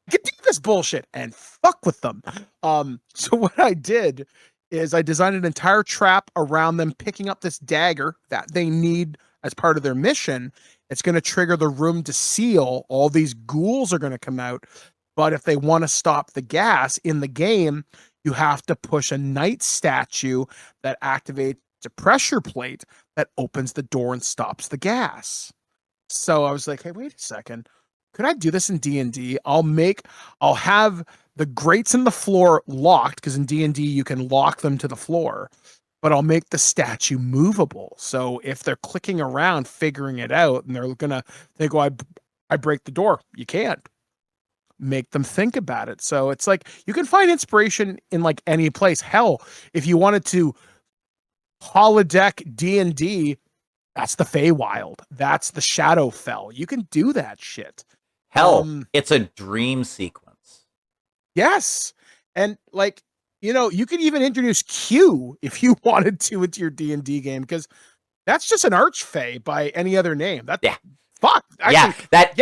I could do this bullshit and fuck with them. So what I did is I designed an entire trap around them picking up this dagger that they need as part of their mission. It's going to trigger the room to seal. All these ghouls are going to come out. But if they want to stop the gas in the game, you have to push a knight statue that activates a pressure plate that opens the door and stops the gas. So I was like, hey, wait a second. Could I do this in D&D? I'll have the grates in the floor locked, because in D&D you can lock them to the floor, but I'll make the statue movable. So if they're clicking around figuring it out and they're gonna think, well, I break the door, you can't. Make them think about it. So it's like you can find inspiration in like any place. Hell, if you wanted to holodeck D&D, that's the Feywild. That's the Shadowfell. You can do that shit. Hell, it's a dream sequence. Yes. And like, you could even introduce Q if you wanted to into your D&D game, because that's just an archfey by any other name. Yeah. Fuck. Actually, that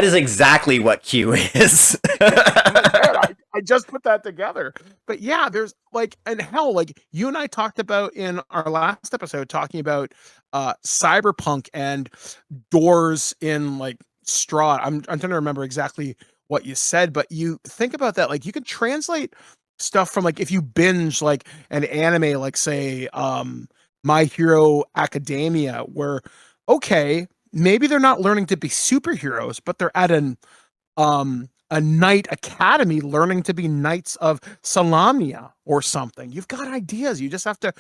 is exactly what Q is. I just put that together. But yeah, there's like, and hell, like you and I talked about in our last episode, talking about cyberpunk and doors in like straw. I'm trying to remember exactly what you said, but you think about that, like you can translate stuff from, like, if you binge like an anime, like say My Hero Academia, where okay, maybe they're not learning to be superheroes, but they're at a knight academy learning to be knights of Salamia or something. You've got ideas. You just have to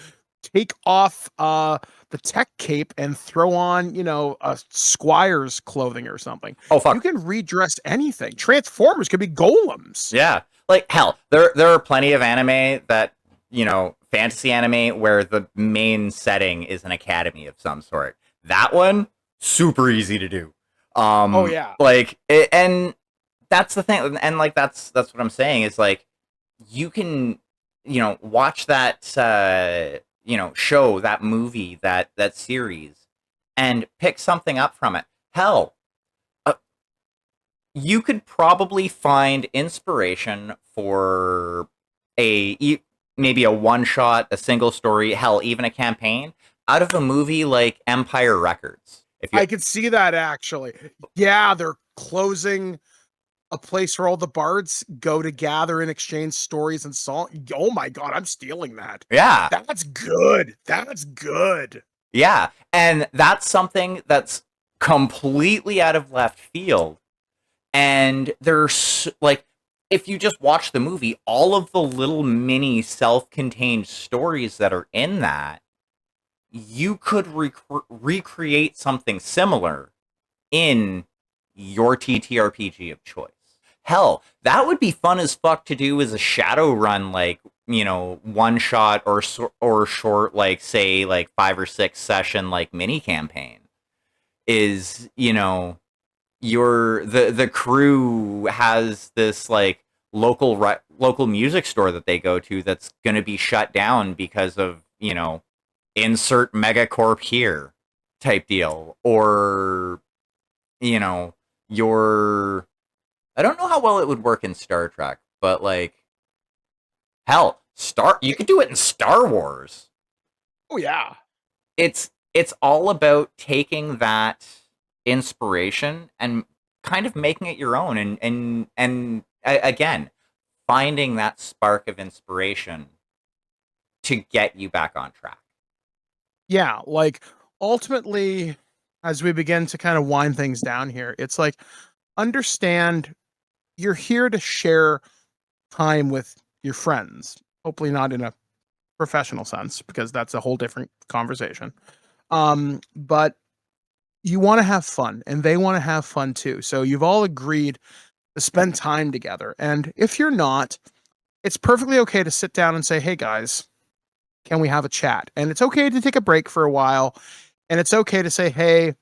take off the tech cape and throw on, a squire's clothing or something. Oh fuck. You can redress anything. Transformers could be golems. Yeah. Like hell, there are plenty of anime that, fantasy anime where the main setting is an academy of some sort. That one, super easy to do. Oh yeah. And that's the thing, and like that's what I'm saying is like you can watch that show, that movie, that series, and pick something up from it. Hell, you could probably find inspiration for maybe a one shot, a single story, hell, even a campaign out of a movie like Empire Records. If you I could see that actually. Yeah, they're closing a place where all the bards go to gather and exchange stories and song. Oh my god, I'm stealing that. Yeah. That's good. That's good. Yeah, and that's something that's completely out of left field. And there's like, if you just watch the movie, all of the little mini self-contained stories that are in that, you could recreate something similar in your TTRPG of choice. Hell, that would be fun as fuck to do as a shadow run, like, one shot or short, like, say, like 5 or 6 session, like, mini campaign. Is, the crew has this, like, local music store that they go to that's going to be shut down because of, insert megacorp here type deal, or, you know your I don't know how well it would work in Star Trek, but, like, hell, you could do it in Star Wars. Oh yeah. It's all about taking that inspiration and kind of making it your own, again, finding that spark of inspiration to get you back on track. Yeah, like ultimately as we begin to kind of wind things down here, it's like understand you're here to share time with your friends. Hopefully not in a professional sense because that's a whole different conversation. But you want to have fun and they want to have fun too. So you've all agreed to spend time together. And if you're not, it's perfectly okay to sit down and say, "Hey guys, can we have a chat?" And it's okay to take a break for a while. And it's okay to say, "Hey,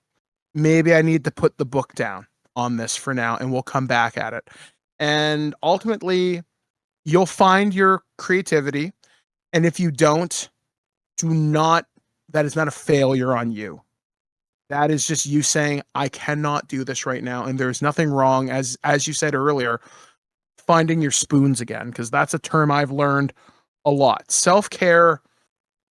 maybe I need to put the book down on this for now and we'll come back at it." And ultimately, you'll find your creativity. And if you don't, do not, that is not a failure on you. That is just you saying, "I cannot do this right now." And there's nothing wrong, as you said earlier, finding your spoons again, because that's a term I've learned a lot. Self-care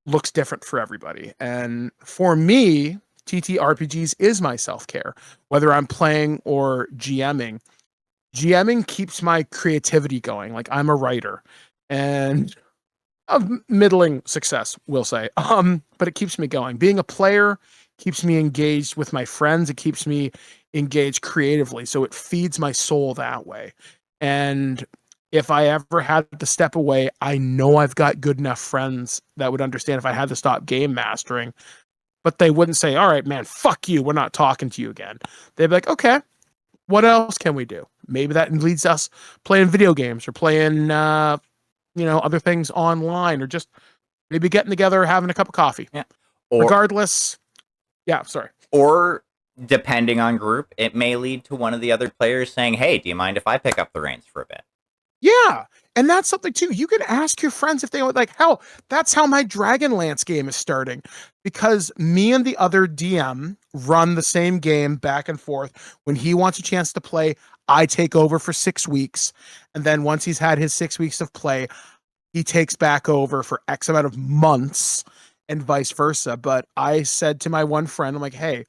looks different for everybody. And for me, TTRPGs is my self-care, whether I'm playing or GMing. GMing keeps my creativity going. Like I'm a writer and of middling success, we'll say. But it keeps me going. Being a player keeps me engaged with my friends. It keeps me engaged creatively. So it feeds my soul that way. And if I ever had to step away, I know I've got good enough friends that would understand if I had to stop game mastering, but they wouldn't say, "All right, man, fuck you. We're not talking to you again." They'd be like, "Okay, what else can we do?" Maybe that leads us playing video games or playing, other things online or just maybe getting together, having a cup of coffee. Yeah. Or Regardless, yeah, sorry. or depending on group, it may lead to one of the other players saying, "Hey, do you mind if I pick up the reins for a bit?" Yeah. And that's something too. You can ask your friends if they would like, hell, that's how my Dragonlance game is starting. Because me and the other DM run the same game back and forth. When he wants a chance to play, I take over for 6 weeks. And then once he's had his 6 weeks of play, he takes back over for X amount of months and vice versa. But I said to my one friend, I'm like, "Hey,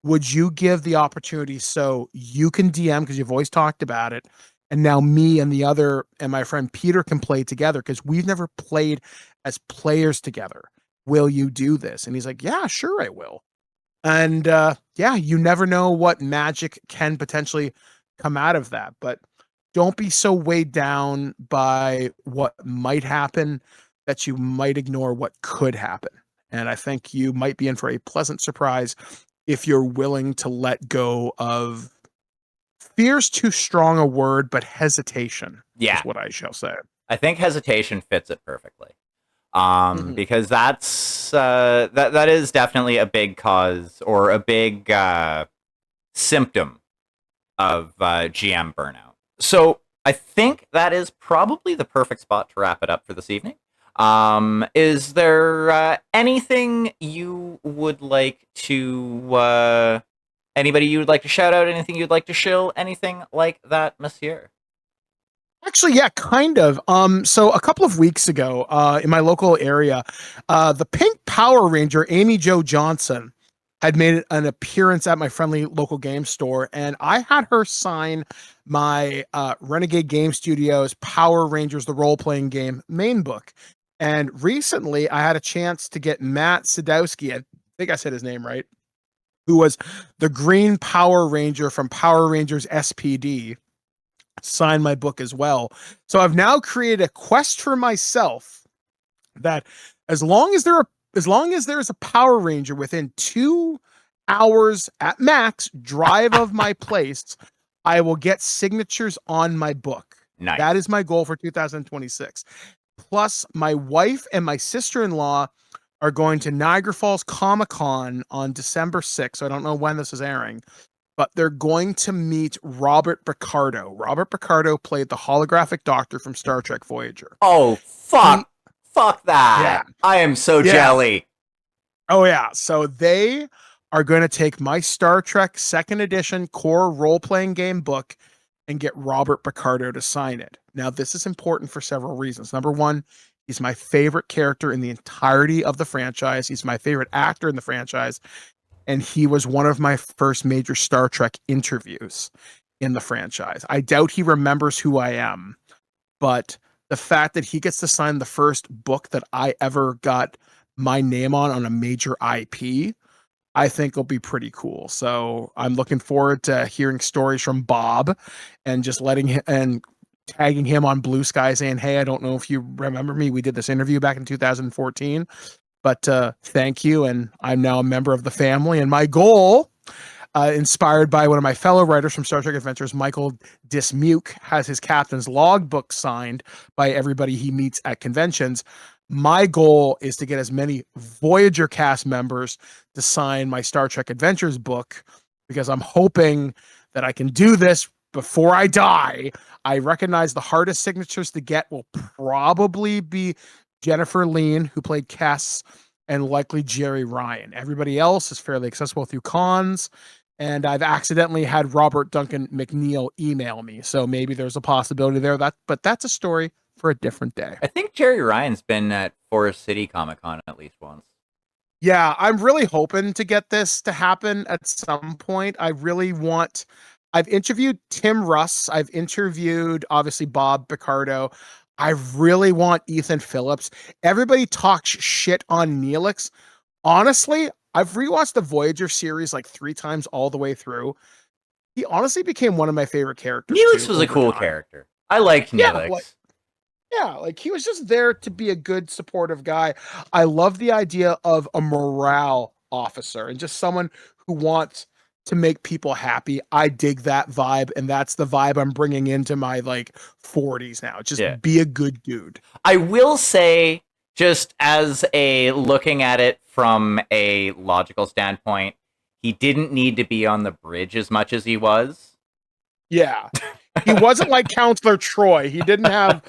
would you give the opportunity so you can DM because you've always talked about it, and now me and the other and my friend Peter can play together because we've never played as players together. Will you do this?" And he's like, "Yeah, sure, I will." And yeah, you never know what magic can potentially come out of that. But don't be so weighed down by what might happen that you might ignore what could happen. And I think you might be in for a pleasant surprise if you're willing to let go of fear's too strong a word, but hesitation Yeah, is what I shall say. I think hesitation fits it perfectly. Mhm. Because that is definitely a big cause or a big symptom of GM burnout. So I think that is probably the perfect spot to wrap it up for this evening. Is there anything you would like to Anybody you would like to shout out? Anything you'd like to shill? Anything like that, Monsieur? Actually, yeah, kind of. So a couple of weeks ago, in my local area, the Pink Power Ranger, Amy Jo Johnson, had made an appearance at my friendly local game store, and I had her sign my Renegade Game Studios Power Rangers, the role-playing game main book. And recently, I had a chance to get Matt Sadowski, I think I said his name right, who was the Green Power Ranger from Power Rangers SPD, sign my book as well. So I've now created a quest for myself that as long as there's a Power Ranger within 2 hours at max drive of my place, I will get signatures on my book. Nice. That is my goal for 2026. Plus, my wife and my sister-in-law are going to Niagara Falls Comic Con on December 6th. So I don't know when this is airing, but they're going to meet Robert Picardo. Robert Picardo played the holographic doctor from Star Trek Voyager. Oh, fuck. Fuck that. Yeah. I am so jelly. Oh, yeah. So they are going to take my Star Trek second edition core role-playing game book and get Robert Picardo to sign it. Now, this is important for several reasons. Number one, he's my favorite character in the entirety of the franchise. He's my favorite actor in the franchise. And he was one of my first major Star Trek interviews in the franchise. I doubt he remembers who I am, but the fact that he gets to sign the first book that I ever got my name on a major IP, I think will be pretty cool. So I'm looking forward to hearing stories from Bob and just letting him and tagging him on Blue Sky saying, hey, I don't know if you remember me. We did this interview back in 2014. But thank you, and I'm now a member of the family. And my goal, inspired by one of my fellow writers from Star Trek Adventures, Michael Dismuke, has his captain's logbook signed by everybody he meets at conventions. My goal is to get as many Voyager cast members to sign my Star Trek Adventures book, because I'm hoping that I can do this before I die. I recognize the hardest signatures to get will probably be Jennifer Lean, who played Cass, and likely Jerry Ryan. Everybody else is fairly accessible through cons, and I've accidentally had Robert Duncan McNeil email me, so maybe there's a possibility there. But that's a story for a different day. I think Jerry Ryan's been at Forest City Comic Con at least once. Yeah, I'm really hoping to get this to happen at some point. I've interviewed Tim Russ. I've interviewed, obviously, Bob Picardo. I really want Ethan Phillips. Everybody talks shit on Neelix. Honestly, I've rewatched the Voyager series like 3 times all the way through. He honestly became one of my favorite characters. Neelix was a cool character. I liked Neelix. Like he was just there to be a good supportive guy. I love the idea of a morale officer and just someone who wants to make people happy. I dig that vibe, and that's the vibe I'm bringing into my 40s now. Just be a good dude. I will say, just as a looking at it from a logical standpoint, he didn't need to be on the bridge as much as he was. Yeah. He wasn't like Counselor Troy. He didn't have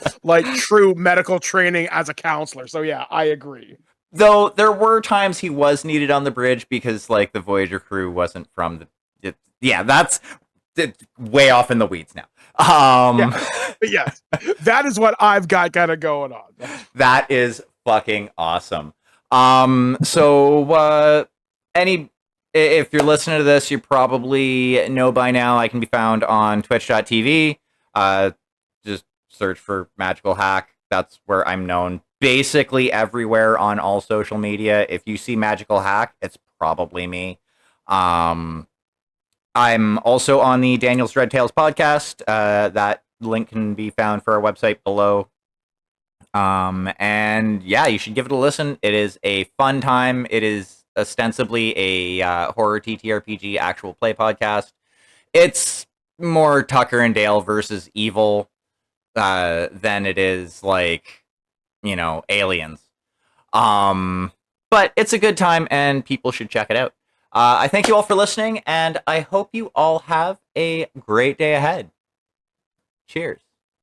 true medical training as a counselor. So yeah, I agree. Though there were times he was needed on the bridge because the Voyager crew wasn't from the that's way off in the weeds now. Yes, that is what I've got kind of going on. That is fucking awesome. So if you're listening to this, you probably know by now I can be found on twitch.tv. Just search for Magical Hack. That's where I'm known. Basically everywhere on all social media. If you see Magical Hack, it's probably me. I'm also on the Daniel's Dread Tales podcast. That link can be found for our website below. And yeah, you should give it a listen. It is a fun time. It is ostensibly a horror TTRPG actual play podcast. It's more Tucker and Dale versus evil than it is aliens. But it's a good time and people should check it out. I thank you all for listening, and I hope you all have a great day ahead. Cheers.